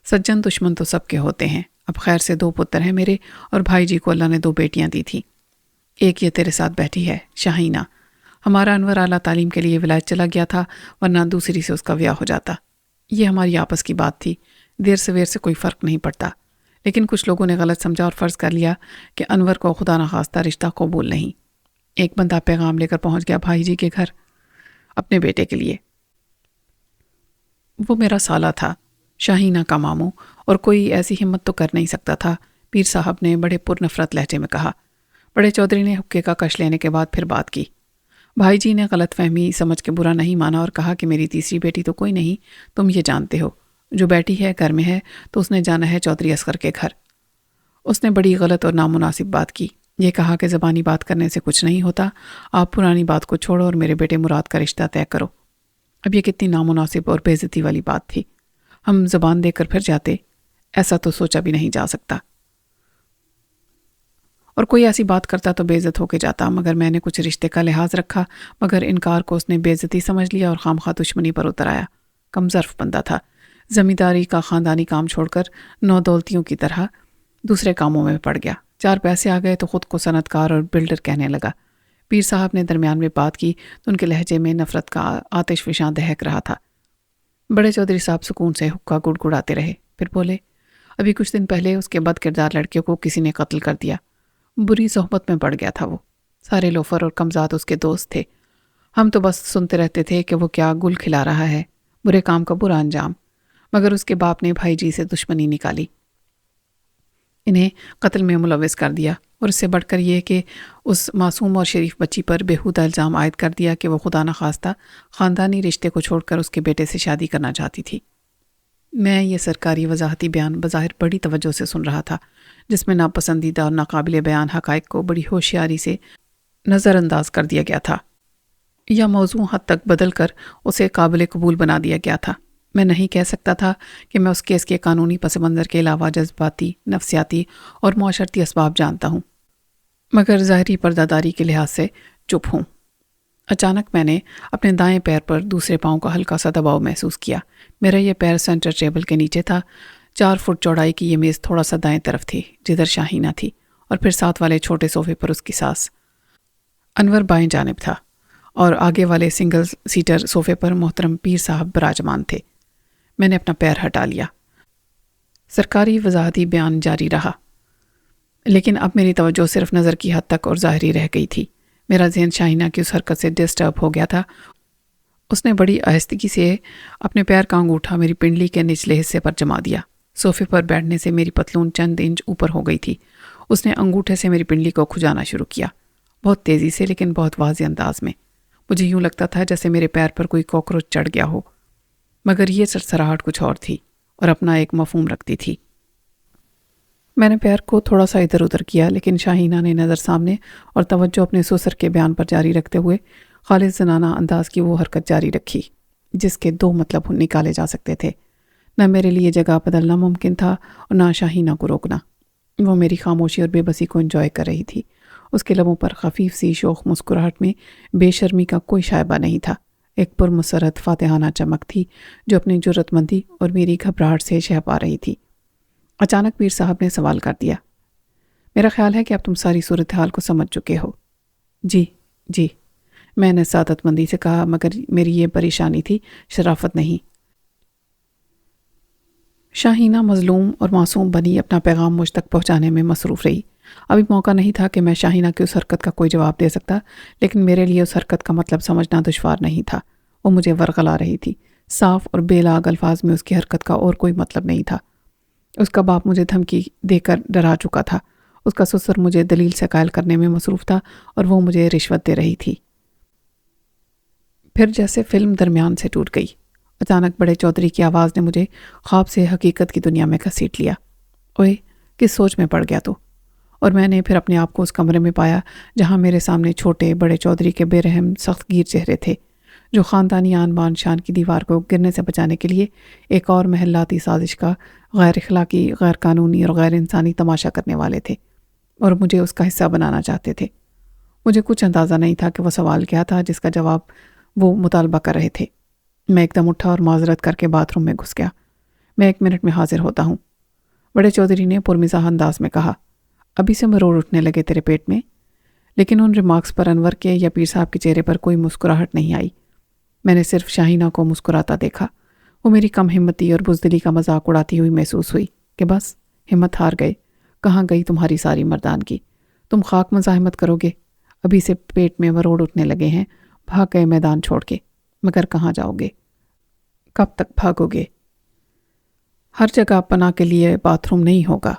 سجن دشمن تو سب کے ہوتے ہیں، اب خیر سے 2 پتر ہیں میرے، اور بھائی جی کو اللہ نے 2 بیٹیاں دی تھیں، ایک یہ تیرے ساتھ بیٹھی ہے شاہینہ۔ ہمارا انور اعلیٰ تعلیم کے لیے ولایت چلا گیا تھا، ورنہ دوسری سے اس کا بیاہ ہو جاتا۔ یہ ہماری آپس کی بات تھی، دیر سویر سے کوئی فرق نہیں پڑتا، لیکن کچھ لوگوں نے غلط سمجھا اور فرض کر لیا کہ انور کو خدا نخواستہ رشتہ قبول نہیں۔ ایک بندہ پیغام لے کر پہنچ گیا بھائی جی کے گھر اپنے بیٹے کے لیے۔ وہ میرا سالہ تھا، شاہینہ کا ماموں، اور کوئی ایسی ہمت تو کر نہیں سکتا تھا، پیر صاحب نے بڑے پر نفرت لہجے میں کہا۔ بڑے چودھری نے حقے کا کش لینے کے بعد پھر بات کی۔ بھائی جی نے غلط فہمی سمجھ کے برا نہیں مانا اور کہا کہ میری تیسری بیٹی تو کوئی نہیں، تم یہ جانتے ہو، جو بیٹی ہے گھر میں ہے تو اس نے جانا ہے چودھری اصغر کے گھر۔ اس نے بڑی غلط اور نامناسب بات کی، یہ کہا کہ زبانی بات کرنے سے کچھ نہیں ہوتا، آپ پرانی بات کو چھوڑو اور میرے بیٹے مراد کا رشتہ طے کرو۔ اب یہ کتنی نامناسب اور بے عزتی والی بات تھی، ہم زبان دے کر پھر جاتے، ایسا تو سوچا بھی نہیں جا سکتا، اور کوئی ایسی بات کرتا تو بے عزت ہو کے جاتا، مگر میں نے کچھ رشتے کا لحاظ رکھا، مگر انکار کو اس نے بے عزتی سمجھ لیا اور خامخواہ دشمنی پر اتر آیا۔ کم ظرف بندہ تھا، زمینداری کا خاندانی کام چھوڑ کر نو دولتیوں کی طرح دوسرے کاموں میں پڑ گیا۔ 4 پیسے آ گئے تو خود کو صنعت کار اور بلڈر کہنے لگا۔ پیر صاحب نے درمیان میں بات کی تو ان کے لہجے میں نفرت کا آتش فشاں دہک رہا تھا۔ بڑے چودھری صاحب سکون سے حقہ گڑ گڑاتے رہے، پھر بولے، ابھی کچھ دن پہلے اس کے بد کردار لڑکے کو کسی نے قتل کر دیا، بری صحبت میں پڑ گیا تھا، وہ سارے لوفر اور کمزاد اس کے دوست تھے، ہم تو بس سنتے رہتے تھے کہ وہ کیا گل کھلا رہا ہے، برے کام کا برا انجام، مگر اس کے باپ نے بھائی جی سے دشمنی نکالی، انہیں قتل میں ملوث کر دیا، اور اس سے بڑھ کر یہ کہ اس معصوم اور شریف بچی پر بےہودہ الزام عائد کر دیا کہ وہ خدا نخواستہ خاندانی رشتے کو چھوڑ کر اس کے بیٹے سے شادی کرنا چاہتی تھی۔ میں یہ سرکاری وضاحتی بیان بظاہر بڑی توجہ سے سن رہا تھا، جس میں ناپسندیدہ اور ناقابل بیان حقائق کو بڑی ہوشیاری سے نظر انداز کر دیا گیا تھا، یا موضوع حد تک بدل کر اسے قابل قبول بنا دیا گیا تھا۔ میں نہیں کہہ سکتا تھا کہ میں اس کیس کے قانونی پس منظر کے علاوہ جذباتی، نفسیاتی اور معاشرتی اسباب جانتا ہوں، مگر ظاہری پردہ داری کے لحاظ سے چپ ہوں۔ اچانک میں نے اپنے دائیں پیر پر دوسرے پاؤں کا ہلکا سا دباؤ محسوس کیا۔ میرا یہ پیر سینٹر ٹیبل کے نیچے تھا۔ 4 فٹ چوڑائی کی یہ میز تھوڑا سا دائیں طرف تھی جدھر شاہینہ تھی، اور پھر ساتھ والے چھوٹے صوفے پر اس کی ساس۔ انور بائیں جانب تھا، اور آگے والے سنگل سیٹر صوفے پر محترم پیر صاحب براجمان تھے۔ میں نے اپنا پیر ہٹا لیا۔ سرکاری وضاحتی بیان جاری رہا، لیکن اب میری توجہ صرف نظر کی حد تک اور ظاہری رہ گئی تھی۔ میرا ذہن شاہینہ کی اس حرکت سے ڈسٹرب ہو گیا تھا۔ اس نے بڑی آہستگی سے اپنے پیر کا انگوٹھا میری پنڈلی کے نچلے حصے پر جما دیا۔ صوفے پر بیٹھنے سے میری پتلون چند انچ اوپر ہو گئی تھی۔ اس نے انگوٹھے سے میری پنڈلی کو کھجانا شروع کیا، بہت تیزی سے لیکن بہت واضح انداز میں۔ مجھے یوں لگتا تھا جیسے میرے پیر پر کوئی کاکروچ چڑھ گیا ہو، مگر یہ سرسراہٹ کچھ اور تھی اور اپنا ایک مفہوم رکھتی تھی۔ میں نے پیر کو تھوڑا سا ادھر ادھر کیا، لیکن شاہینہ نے نظر سامنے اور توجہ اپنے سسر کے بیان پر جاری رکھتے ہوئے خالص زنانہ انداز کی وہ حرکت جاری رکھی جس کے 2 مطلب نکالے جا سکتے تھے۔ نہ میرے لیے جگہ بدلنا ممکن تھا اور نہ شاہینہ کو روکنا۔ وہ میری خاموشی اور بے بسی کو انجوائے کر رہی تھی۔ اس کے لبوں پر خفیف سی شوخ مسکراہٹ میں بے شرمی کا کوئی شائبہ نہیں تھا، ایک پرمسرت فاتحانہ چمک تھی جو اپنی جرت مندی اور میری گھبراہٹ سے شہ پا رہی تھی۔ اچانک پیر صاحب نے سوال کر دیا، میرا خیال ہے کہ اب تم ساری صورتحال کو سمجھ چکے ہو۔ جی، میں نے سعادت مندی سے کہا، مگر میری یہ پریشانی تھی، شرافت نہیں۔ شاہینہ مظلوم اور معصوم بنی اپنا پیغام مجھ تک پہنچانے میں مصروف رہی۔ ابھی موقع نہیں تھا کہ میں شاہینہ کی اس حرکت کا کوئی جواب دے سکتا، لیکن میرے لیے اس حرکت کا مطلب سمجھنا دشوار نہیں تھا۔ وہ مجھے ورغلا رہی تھی، صاف اور بے لاگ الفاظ میں اس کی حرکت کا اور کوئی مطلب نہیں تھا۔ اس کا باپ مجھے دھمکی دے کر ڈرا چکا تھا، اس کا سسر مجھے دلیل سے قائل کرنے میں مصروف تھا، اور وہ مجھے رشوت دے رہی تھی۔ پھر جیسے فلم درمیان سے ٹوٹ گئی۔ اچانک بڑے چودھری کی آواز نے مجھے خواب سے حقیقت کی دنیا میں گھسیٹ لیا۔ اوئے، کس سوچ میں پڑ گیا تو؟ اور میں نے پھر اپنے آپ کو اس کمرے میں پایا جہاں میرے سامنے چھوٹے بڑے چودھری کے بے رحم سخت گیر چہرے تھے، جو خاندانی آن بان شان کی دیوار کو گرنے سے بچانے کے لیے ایک اور محلاتی سازش کا غیر اخلاقی، غیر قانونی اور غیر انسانی تماشا کرنے والے تھے اور مجھے اس کا حصہ بنانا چاہتے تھے۔ مجھے کچھ اندازہ نہیں تھا کہ وہ سوال کیا تھا جس کا جواب وہ مطالبہ کر رہے تھے۔ میں ایک دم اٹھا اور معذرت کر کے باتھ روم میں گھس گیا۔ میں 1 منٹ میں حاضر ہوتا ہوں، بڑے چودھری نے پرمزاح انداز میں کہا۔ ابھی سے مروڑ اٹھنے لگے تیرے پیٹ میں؟ لیکن ان ریمارکس پر انور کے یا پیر صاحب کے چہرے پر کوئی مسکراہٹ نہیں آئی۔ میں نے صرف شاہینہ کو مسکراتا دیکھا۔ وہ میری کم ہمتی اور بزدلی کا مذاق اڑاتی ہوئی محسوس ہوئی کہ بس ہمت ہار گئے، کہاں گئی تمہاری ساری مردانگی؟ تم خاک مزاحمت کرو گے؟ ابھی سے پیٹ میں مروڑ اٹھنے لگے ہیں، بھاگ گئے میدان چھوڑ کے، مگر کہاں جاؤ گے؟ کب تک بھاگو گے؟ ہر جگہ پناہ کے لیے باتھ روم نہیں ہوگا۔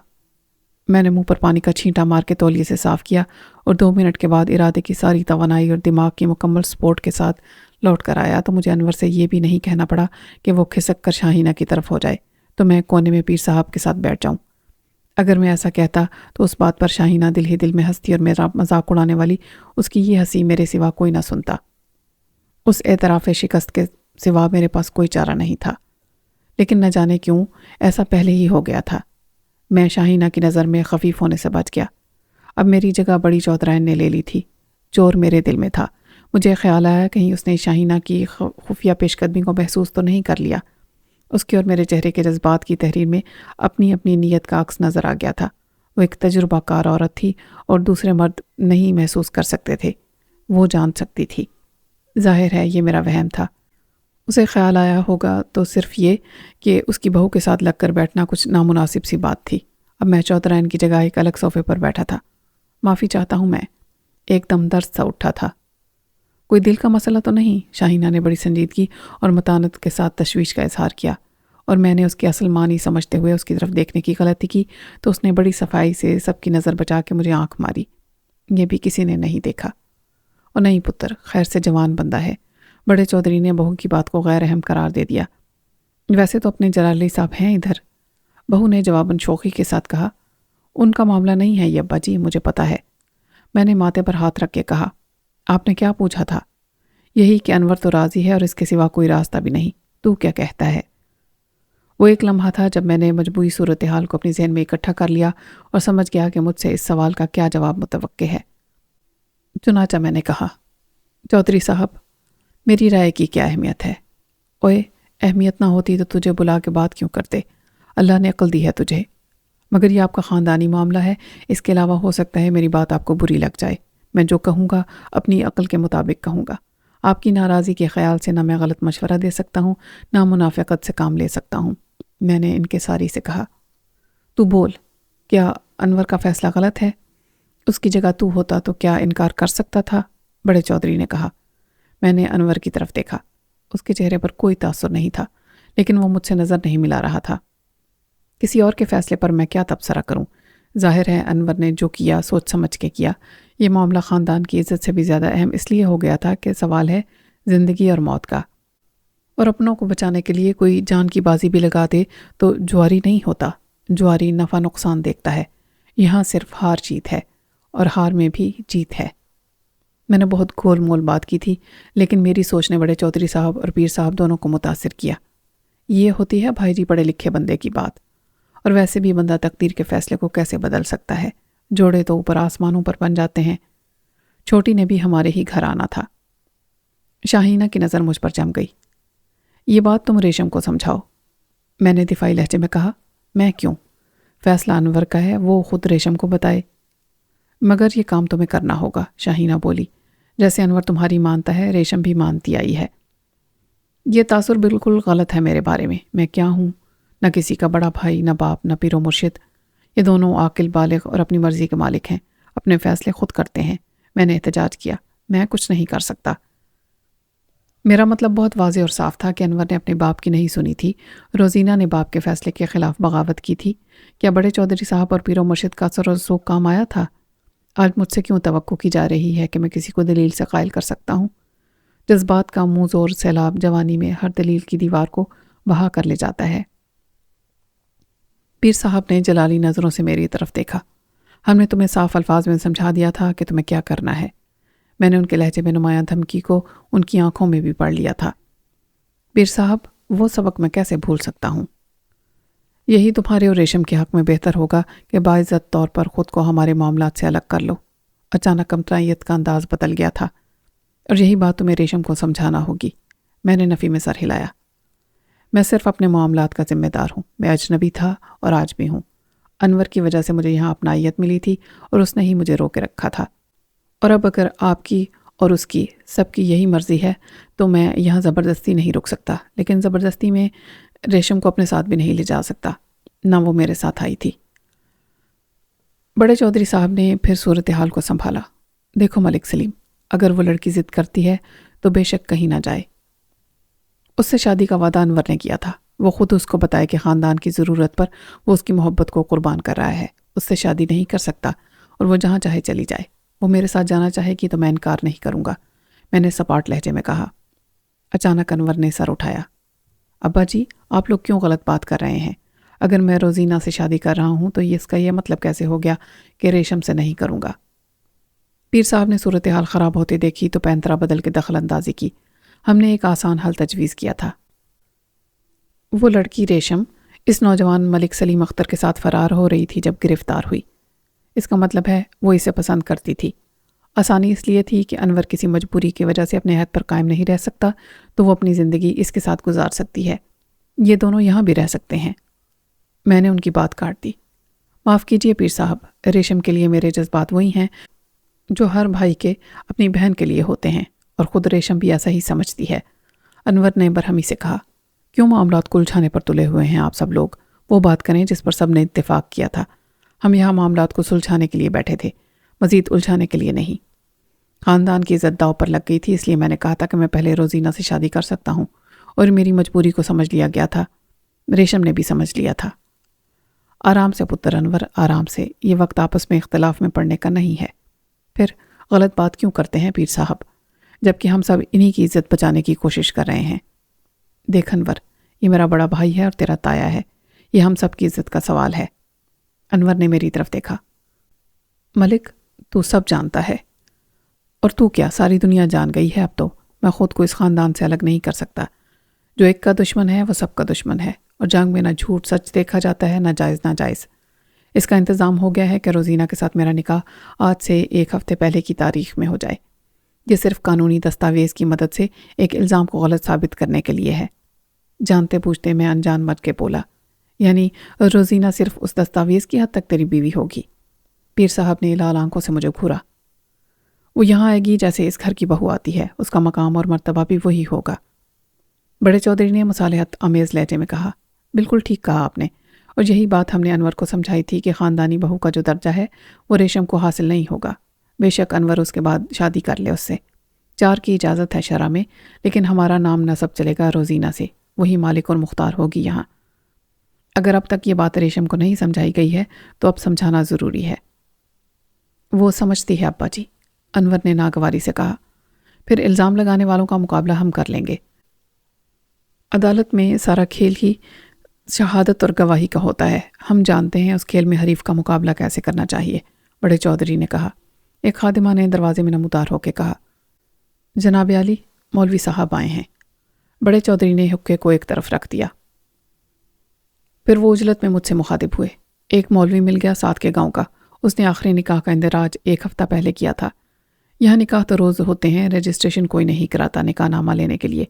میں نے منہ پر پانی کا چھینٹا مار کے تولیے سے صاف کیا اور 2 منٹ کے بعد ارادے کی ساری توانائی اور دماغ کی مکمل سپورٹ کے ساتھ لوٹ کر آیا تو مجھے انور سے یہ بھی نہیں کہنا پڑا کہ وہ کھسک کر شاہینہ کی طرف ہو جائے تو میں کونے میں پیر صاحب کے ساتھ بیٹھ جاؤں۔ اگر میں ایسا کہتا تو اس بات پر شاہینہ دل ہی دل میں ہنستی اور میرا مذاق اڑانے والی اس کی یہ ہنسی میرے سوا کوئی نہ سنتا۔ اس اعتراف شکست کے سوا میرے پاس کوئی چارہ نہیں تھا، لیکن نہ جانے کیوں ایسا پہلے ہی ہو گیا تھا۔ میں شاہینہ کی نظر میں خفیف ہونے سے بچ گیا۔ اب میری جگہ بڑی چودھرائن نے لے لی تھی۔ چور میرے دل میں تھا۔ مجھے خیال آیا کہیں اس نے شاہینہ کی خفیہ پیش قدمی کو محسوس تو نہیں کر لیا۔ اس کے اور میرے چہرے کے جذبات کی تحریر میں اپنی اپنی نیت کا عکس نظر آ گیا تھا۔ وہ ایک تجربہ کار عورت تھی اور دوسرے مرد نہیں محسوس کر سکتے تھے، وہ جان سکتی تھی۔ ظاہر ہے یہ میرا وہم تھا۔ اسے خیال آیا ہوگا تو صرف یہ کہ اس کی بہو کے ساتھ لگ کر بیٹھنا کچھ نامناسب سی بات تھی۔ اب میں چودھرائن کی جگہ ایک الگ صوفے پر بیٹھا تھا۔ معافی چاہتا ہوں، میں ایک دم درد سا اٹھا تھا۔ کوئی دل کا مسئلہ تو نہیں؟ شاہینہ نے بڑی سنجیدگی اور متانت کے ساتھ تشویش کا اظہار کیا، اور میں نے اس کی اصل معنی سمجھتے ہوئے اس کی طرف دیکھنے کی غلطی کی تو اس نے بڑی صفائی سے سب کی نظر بچا کے مجھے آنکھ ماری۔ یہ بھی کسی نے نہیں دیکھا۔ اور نہیں پتر، خیر سے جوان بندہ ہے۔ بڑے چودھری نے بہو کی بات کو غیر اہم قرار دے دیا۔ ویسے تو اپنے جلالی صاحب ہیں ادھر؟ بہو نے جواباً شوخی کے ساتھ کہا۔ ان کا معاملہ نہیں ہے یہ ابا جی، مجھے پتا ہے۔ میں نے ماتھے پر ہاتھ رکھ کے کہا۔ آپ نے کیا پوچھا تھا؟ یہی کہ انور تو راضی ہے اور اس کے سوا کوئی راستہ بھی نہیں، تو کیا کہتا ہے؟ وہ ایک لمحہ تھا جب میں نے مجموعی صورتحال کو اپنی ذہن میں اکٹھا کر لیا اور سمجھ گیا کہ مجھ سے اس سوال کا کیا جواب متوقع ہے۔ چنانچہ میں نے کہا، چودھری صاحب، میری رائے کی کیا اہمیت ہے؟ اوئے، اہمیت نہ ہوتی تو تجھے بلا کے بات کیوں کرتے؟ اللہ نے عقل دی ہے تجھے، مگر یہ آپ کا خاندانی معاملہ ہے۔ اس کے علاوہ ہو سکتا ہے میری بات آپ کو بری لگ جائے۔ میں جو کہوں گا اپنی عقل کے مطابق کہوں گا۔ آپ کی ناراضی کے خیال سے نہ میں غلط مشورہ دے سکتا ہوں، نہ منافقت سے کام لے سکتا ہوں۔ میں نے انکساری سے کہا۔ تو بول، کیا انور کا فیصلہ غلط ہے؟ اس کی جگہ تو ہوتا تو کیا انکار کر سکتا تھا؟ بڑے چودھری نے کہا۔ میں نے انور کی طرف دیکھا۔ اس کے چہرے پر کوئی تاثر نہیں تھا، لیکن وہ مجھ سے نظر نہیں ملا رہا تھا۔ کسی اور کے فیصلے پر میں کیا تبصرہ کروں؟ ظاہر ہے انور نے جو کیا سوچ سمجھ کے کیا۔ یہ معاملہ خاندان کی عزت سے بھی زیادہ اہم اس لیے ہو گیا تھا کہ سوال ہے زندگی اور موت کا، اور اپنوں کو بچانے کے لیے کوئی جان کی بازی بھی لگا دے تو جواری نہیں ہوتا۔ جواری نفع نقصان دیکھتا ہے۔ یہاں صرف ہار جیت ہے، اور ہار میں بھی جیت ہے۔ میں نے بہت گول مول بات کی تھی، لیکن میری سوچ نے بڑے چودھری صاحب اور پیر صاحب دونوں کو متاثر کیا۔ یہ ہوتی ہے بھائی جی پڑھے لکھے بندے کی بات۔ اور ویسے بھی بندہ تقدیر کے فیصلے کو کیسے بدل سکتا ہے؟ جوڑے تو اوپر آسمانوں پر بن جاتے ہیں۔ چھوٹی نے بھی ہمارے ہی گھر آنا تھا۔ شاہینہ کی نظر مجھ پر جم گئی۔ یہ بات تم ریشم کو سمجھاؤ، میں نے دفاعی لہجے میں کہا۔ میں کیوں؟ فیصلہ انور کا ہے، وہ خود ریشم کو بتائے۔ مگر یہ کام تمہیں کرنا ہوگا، شاہینہ بولی۔ جیسے انور تمہاری مانتا ہے، ریشم بھی مانتی آئی ہے۔ یہ تاثر بالکل غلط ہے میرے بارے میں۔ میں کیا ہوں؟ نہ کسی کا بڑا بھائی، نہ باپ، نہ پیر و مرشد۔ یہ دونوں عاقل بالغ اور اپنی مرضی کے مالک ہیں، اپنے فیصلے خود کرتے ہیں۔ میں نے احتجاج کیا۔ میں کچھ نہیں کر سکتا۔ میرا مطلب بہت واضح اور صاف تھا کہ انور نے اپنے باپ کی نہیں سنی تھی۔ روزینہ نے باپ کے فیصلے کے خلاف بغاوت کی تھی۔ کیا بڑے چودھری صاحب اور پیر و مرشد کا اثر و رسوخ کام آیا تھا؟ آج مجھ سے کیوں توقع کی جا رہی ہے کہ میں کسی کو دلیل سے قائل کر سکتا ہوں؟ جذبات کا منہ زور سیلاب جوانی میں ہر دلیل کی دیوار کو بہا کر لے جاتا ہے۔ پیر صاحب نے جلالی نظروں سے میری طرف دیکھا۔ ہم نے تمہیں صاف الفاظ میں سمجھا دیا تھا کہ تمہیں کیا کرنا ہے۔ میں نے ان کے لہجے میں نمایاں دھمکی کو ان کی آنکھوں میں بھی پڑھ لیا تھا۔ پیر صاحب، وہ سبق میں کیسے بھول سکتا ہوں؟ یہی تمہارے اور ریشم کے حق میں بہتر ہوگا کہ باعزت طور پر خود کو ہمارے معاملات سے الگ کر لو۔ اچانک کمترائیت کا انداز بدل گیا تھا۔ اور یہی بات تمہیں ریشم کو سمجھانا ہوگی۔ میں نے نفی میں سر ہلایا۔ میں صرف اپنے معاملات کا ذمہ دار ہوں۔ میں اجنبی تھا اور آج بھی ہوں۔ انور کی وجہ سے مجھے یہاں اپنائیت ملی تھی اور اس نے ہی مجھے روکے رکھا تھا، اور اب اگر آپ کی اور اس کی سب کی یہی مرضی ہے تو میں یہاں زبردستی نہیں رک سکتا، لیکن زبردستی میں ریشم کو اپنے ساتھ بھی نہیں لے جا سکتا، نہ وہ میرے ساتھ آئی تھی۔ بڑے چودھری صاحب نے پھر صورتحال کو سنبھالا۔ دیکھو ملک سلیم، اگر وہ لڑکی ضد کرتی ہے تو بے شک کہیں نہ جائے۔ اس سے شادی کا وعدہ انور نے کیا تھا۔ وہ خود اس کو بتائے کہ خاندان کی ضرورت پر وہ اس کی محبت کو قربان کر رہا ہے۔ اس سے شادی نہیں کر سکتا اور وہ جہاں چاہے چلی جائے۔ وہ میرے ساتھ جانا چاہے گی تو میں انکار نہیں کروں گا، میں نے سپاٹ لہجے میں کہا۔ اچانک انور نے سر اٹھایا۔ ابا جی، آپ لوگ کیوں غلط بات کر رہے ہیں؟ اگر میں روزینہ سے شادی کر رہا ہوں تو اس کا یہ مطلب کیسے ہو گیا کہ ریشم سے نہیں کروں گا؟ پیر صاحب نے صورتحال خراب ہوتے دیکھی تو پینترا بدل کے دخل اندازی کی۔ ہم نے ایک آسان حل تجویز کیا تھا۔ وہ لڑکی ریشم اس نوجوان ملک سلیم اختر کے ساتھ فرار ہو رہی تھی جب گرفتار ہوئی۔ اس کا مطلب ہے وہ اسے پسند کرتی تھی۔ آسانی اس لیے تھی کہ انور کسی مجبوری کی وجہ سے اپنے عہد پر قائم نہیں رہ سکتا تو وہ اپنی زندگی اس کے ساتھ گزار سکتی ہے۔ یہ دونوں یہاں بھی رہ سکتے ہیں۔ میں نے ان کی بات کاٹ دی۔ معاف کیجئے پیر صاحب، ریشم کے لیے میرے جذبات وہی ہیں جو ہر بھائی کے اپنی بہن کے لیے ہوتے ہیں، اور خود ریشم بھی ایسا ہی سمجھتی ہے۔ انور نے برہمی سے کہا، کیوں معاملات کو الجھانے پر تلے ہوئے ہیں آپ سب لوگ؟ وہ بات کریں جس پر سب نے اتفاق کیا تھا۔ ہم یہاں معاملات کو سلجھانے کے لیے بیٹھے تھے، مزید الجھانے کے لیے نہیں۔ خاندان کی عزت داؤ پر لگ گئی تھی، اس لیے میں نے کہا تھا کہ میں پہلے روزینہ سے شادی کر سکتا ہوں، اور میری مجبوری کو سمجھ لیا گیا تھا۔ ریشم نے بھی سمجھ لیا تھا۔ آرام سے پتر انور، آرام سے، یہ وقت آپس میں اختلاف میں پڑنے کا نہیں ہے۔ پھر غلط بات کیوں کرتے ہیں پیر صاحب، جبکہ ہم سب انہی کی عزت بچانے کی کوشش کر رہے ہیں؟ دیکھ انور، یہ میرا بڑا بھائی ہے اور تیرا تایا ہے، یہ ہم سب کی عزت کا سوال ہے۔ انور نے میری طرف دیکھا۔ ملک، تو سب جانتا ہے، اور تو کیا ساری دنیا جان گئی ہے اب تو۔ میں خود کو اس خاندان سے الگ نہیں کر سکتا۔ جو ایک کا دشمن ہے وہ سب کا دشمن ہے، اور جنگ میں نہ جھوٹ سچ دیکھا جاتا ہے، نہ جائز نہ جائز۔ اس کا انتظام ہو گیا ہے کہ روزینہ کے ساتھ میرا نکاح آج سے 1 ہفتے پہلے کی تاریخ میں ہو جائے۔ یہ صرف قانونی دستاویز کی مدد سے ایک الزام کو غلط ثابت کرنے کے لیے ہے۔ جانتے بوجھتے میں انجان مر کے بولا، یعنی روزینہ صرف اس دستاویز کی حد تک تیری بیوی ہوگی؟ پیر صاحب نے لال آنکھوں سے مجھے گھورا۔ وہ یہاں آئے گی جیسے اس گھر کی بہو آتی ہے، اس کا مقام اور مرتبہ بھی وہی ہوگا۔ بڑے چودھری نے مصالحت آمیز لہجے میں کہا، بالکل ٹھیک کہا آپ نے، اور یہی بات ہم نے انور کو سمجھائی تھی کہ خاندانی بہو کا جو درجہ ہے وہ ریشم کو حاصل نہیں ہوگا۔ بے شک انور اس کے بعد شادی کر لے اس سے، 4 کی اجازت ہے شرع میں، لیکن ہمارا نام نسب چلے گا روزینہ سے، وہی مالک اور مختار ہوگی یہاں۔ اگر اب تک یہ بات ریشم کو نہیں سمجھائی گئی ہے تو اب سمجھانا ضروری ہے۔ وہ سمجھتی ہے ابا جی، انور نے ناگواری سے کہا۔ پھر الزام لگانے والوں کا مقابلہ ہم کر لیں گے۔ عدالت میں سارا کھیل ہی شہادت اور گواہی کا ہوتا ہے، ہم جانتے ہیں اس کھیل میں حریف کا مقابلہ کیسے کرنا چاہیے، بڑے چودھری نے کہا۔ ایک خادمہ نے دروازے میں نمودار ہو کے کہا، جناب عالی، مولوی صاحب آئے ہیں۔ بڑے چودھری نے حقے کو ایک طرف رکھ دیا۔ پھر وہ عجلت میں مجھ سے مخاطب ہوئے۔ ایک مولوی مل گیا ساتھ کے گاؤں کا، اس نے آخری نکاح کا اندراج 1 ہفتہ پہلے کیا تھا۔ یہاں نکاح تو روز ہوتے ہیں، رجسٹریشن کوئی نہیں کراتا نکاح نامہ لینے کے لیے۔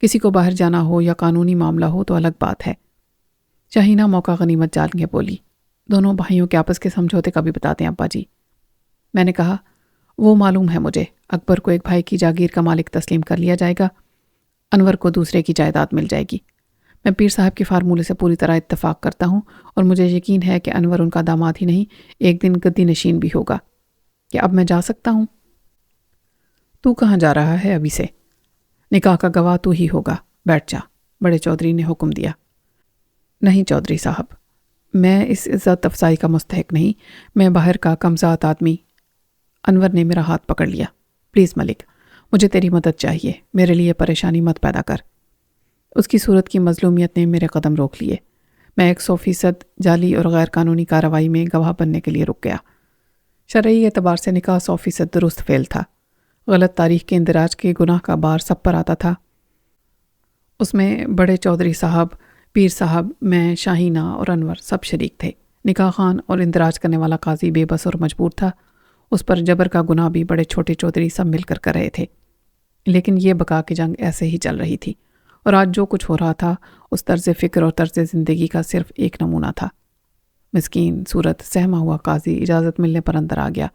کسی کو باہر جانا ہو یا قانونی معاملہ ہو تو الگ بات ہے۔ شاہینہ موقع غنیمت جان کے بولی، دونوں بھائیوں کے آپس کے سمجھوتے کا بھی بتاتے ہیں ابا جی۔ میں نے کہا، وہ معلوم ہے مجھے، اکبر کو ایک بھائی کی جاگیر کا مالک تسلیم کر لیا جائے گا، انور کو دوسرے کی جائیداد مل جائے گی۔ میں پیر صاحب کے فارمولے سے پوری طرح اتفاق کرتا ہوں، اور مجھے یقین ہے کہ انور ان کا داماد ہی نہیں، ایک دن گدی نشین بھی ہوگا۔ کہ اب میں جا سکتا ہوں؟ تو کہاں جا رہا ہے ابھی سے؟ نکاح کا گواہ تو ہی ہوگا، بیٹھ جا، بڑے چودھری نے حکم دیا۔ نہیں چودھری صاحب، میں اس عزت افزائی کا مستحق نہیں، میں باہر کا کمزاد آدمی۔ انور نے میرا ہاتھ پکڑ لیا۔ پلیز ملک، مجھے تیری مدد چاہیے، میرے لیے پریشانی مت پیدا کر۔ اس کی صورت کی مظلومیت نے میرے قدم روک لیے۔ میں 100% جعلی اور غیر قانونی کارروائی میں گواہ بننے کے لیے رک گیا۔ شرعی اعتبار سے نکاح 100% درست فعل تھا۔ غلط تاریخ کے اندراج کے گناہ کا بار سب پر آتا تھا۔ اس میں بڑے چودھری صاحب، پیر صاحب، میں، شاہینہ اور انور سب شریک تھے۔ نکاح خان اور اندراج کرنے والا قاضی بے بس اور مجبور تھا۔ اس پر جبر کا گناہ بھی بڑے چھوٹے چودھری سب مل کر رہے تھے۔ لیکن یہ بقا کی جنگ ایسے ہی چل رہی تھی، اور آج جو کچھ ہو رہا تھا اس طرز فکر اور طرز زندگی کا صرف ایک نمونہ تھا۔ مسکین صورت سہما ہوا قاضی اجازت ملنے پر اندر آ گیا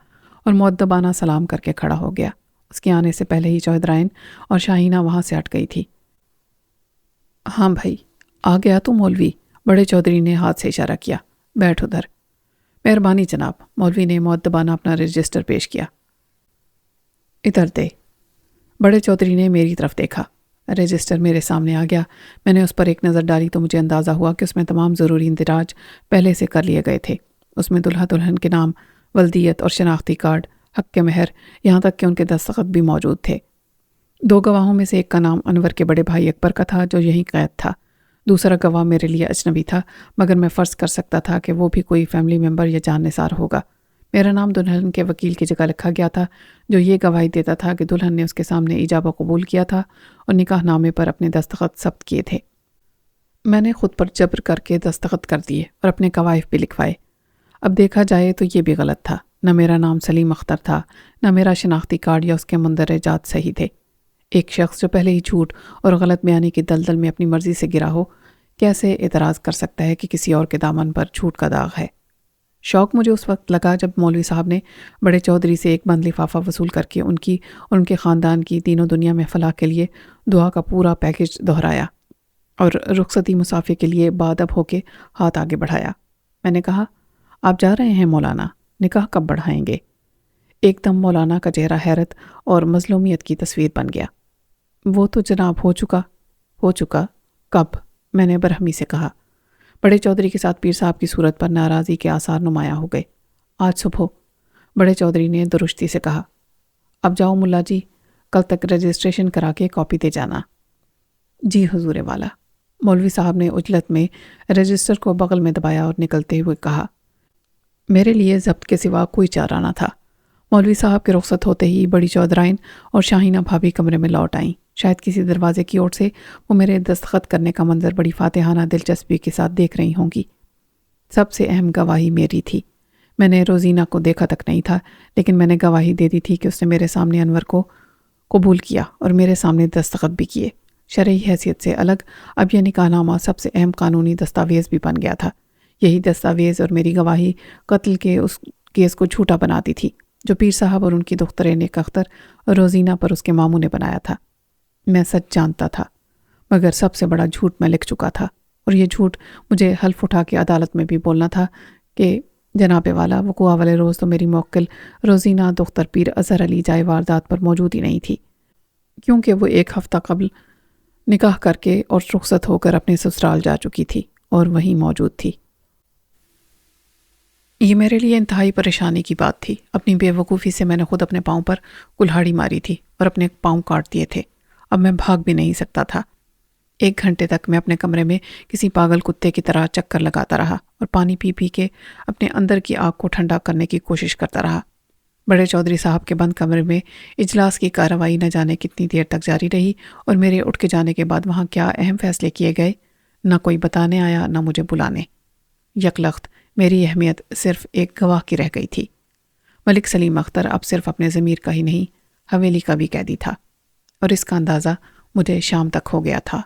اور مؤدبانہ سلام کر کے کھڑا ہو گیا۔ اس کے آنے سے پہلے ہی چوہدرائن اور شاہینہ وہاں سے ہٹ گئی تھی۔ ہاں بھائی، آ گیا تو مولوی، بڑے چودھری نے ہاتھ سے اشارہ کیا۔ بیٹھ ادھر۔ مہربانی جناب، مولوی نے مؤدبانہ اپنا رجسٹر پیش کیا۔ ادھر دے۔ بڑے چودھری نے میری طرف دیکھا۔ رجسٹر میرے سامنے آ گیا۔ میں نے اس پر ایک نظر ڈالی تو مجھے اندازہ ہوا کہ اس میں تمام ضروری اندراج پہلے سے کر لیے گئے تھے۔ اس میں دلہا دلہن کے نام، ولدیت اور شناختی کارڈ، حق کے مہر، یہاں تک کہ ان کے دستخط بھی موجود تھے۔ 2 گواہوں میں سے ایک کا نام انور کے بڑے بھائی اکبر کا تھا جو یہیں قید تھا۔ دوسرا گواہ میرے لیے اجنبی تھا، مگر میں فرض کر سکتا تھا کہ وہ بھی کوئی فیملی ممبر یا جان نثار ہوگا۔ میرا نام دلہن کے وکیل کی جگہ لکھا گیا تھا، جو یہ گواہی دیتا تھا کہ دلہن نے اس کے سامنے ایجاب قبول کیا تھا اور نکاح نامے پر اپنے دستخط ثبت کیے تھے۔ میں نے خود پر جبر کر کے دستخط کر دیے اور اپنے کوائف بھی لکھوائے۔ اب دیکھا جائے تو یہ بھی غلط تھا۔ نہ میرا نام سلیم اختر تھا، نہ میرا شناختی کارڈ یا اس کے مندرجات صحیح تھے۔ ایک شخص جو پہلے ہی جھوٹ اور غلط بیانی کی دلدل میں اپنی مرضی سے گرا ہو، کیسے اعتراض کر سکتا ہے کہ کسی اور کے دامن پر جھوٹ کا داغ ہے؟ شوق مجھے اس وقت لگا جب مولوی صاحب نے بڑے چودھری سے ایک بند لفافہ وصول کر کے ان کی اور ان کے خاندان کی تینوں دنیا میں فلاح کے لیے دعا کا پورا پیکج دہرایا اور رخصتی مسافے کے لیے بادب ہو کے ہاتھ آگے بڑھایا۔ میں نے کہا، آپ جا رہے ہیں مولانا، نکاح کب بڑھائیں گے؟ ایک دم مولانا کا چہرہ حیرت اور مظلومیت کی تصویر بن گیا۔ وہ تو جناب ہو چکا۔ کب؟ میں نے برہمی سے کہا۔ بڑے چودھری کے ساتھ پیر صاحب کی صورت پر ناراضی کے آثار نمایاں ہو گئے۔ آج صبح، بڑے چودھری نے درشتی سے کہا۔ اب جاؤ ملا جی، کل تک رجسٹریشن کرا کے کاپی دے جانا۔ جی حضور والا۔ مولوی صاحب نے عجلت میں رجسٹر کو بغل میں دبایا اور نکلتے ہوئے کہا۔ میرے لیے ضبط کے سوا کوئی چارہ نہ تھا۔ مولوی صاحب کے رخصت ہوتے ہی بڑی چودھرائن اور شاہینہ بھابھی کمرے میں لوٹ آئیں۔ شاید کسی دروازے کی اوٹ سے وہ میرے دستخط کرنے کا منظر بڑی فاتحانہ دلچسپی کے ساتھ دیکھ رہی ہوں گی۔ سب سے اہم گواہی میری تھی۔ میں نے روزینہ کو دیکھا تک نہیں تھا، لیکن میں نے گواہی دے دی تھی کہ اس نے میرے سامنے انور کو قبول کیا اور میرے سامنے دستخط بھی کیے۔ شرعی حیثیت سے الگ اب یہ نکاح نامہ سب سے اہم قانونی دستاویز بھی بن گیا تھا۔ یہی دستاویز اور میری گواہی قتل کے اس کیس کو جھوٹا بناتی تھی جو پیر صاحب اور ان کی دختر نیک اختر روزینہ پر اس کے ماموں نے بنایا تھا۔ میں سچ جانتا تھا، مگر سب سے بڑا جھوٹ میں لکھ چکا تھا، اور یہ جھوٹ مجھے حلف اٹھا کے عدالت میں بھی بولنا تھا کہ جناب والا وقوع والے روز تو میری موکل روزینہ دختر پیر اظہر علی جائے واردات پر موجود ہی نہیں تھی، کیونکہ وہ 1 ہفتہ قبل نکاح کر کے اور رخصت ہو کر اپنے سسرال جا چکی تھی اور وہیں موجود تھی۔ یہ میرے لیے انتہائی پریشانی کی بات تھی۔ اپنی بے وقوفی سے میں نے خود اپنے پاؤں پر کلہاڑی ماری تھی اور اپنے پاؤں کاٹ دیے تھے۔ اب میں بھاگ بھی نہیں سکتا تھا۔ 1 گھنٹے تک میں اپنے کمرے میں کسی پاگل کتے کی طرح چکر لگاتا رہا اور پانی پی پی کے اپنے اندر کی آگ کو ٹھنڈا کرنے کی کوشش کرتا رہا۔ بڑے چودھری صاحب کے بند کمرے میں اجلاس کی کارروائی نہ جانے کتنی دیر تک جاری رہی، اور میرے اٹھ کے جانے کے بعد وہاں کیا اہم فیصلے کیے گئے، نہ کوئی بتانے آیا نہ مجھے بلانے۔ یکلخت میری اہمیت صرف ایک گواہ کی رہ گئی تھی۔ ملک سلیم اختر اب صرف اپنے ضمیر کا ہی نہیں، حویلی کا بھی قیدی تھا، اور اس کا اندازہ مجھے شام تک ہو گیا تھا۔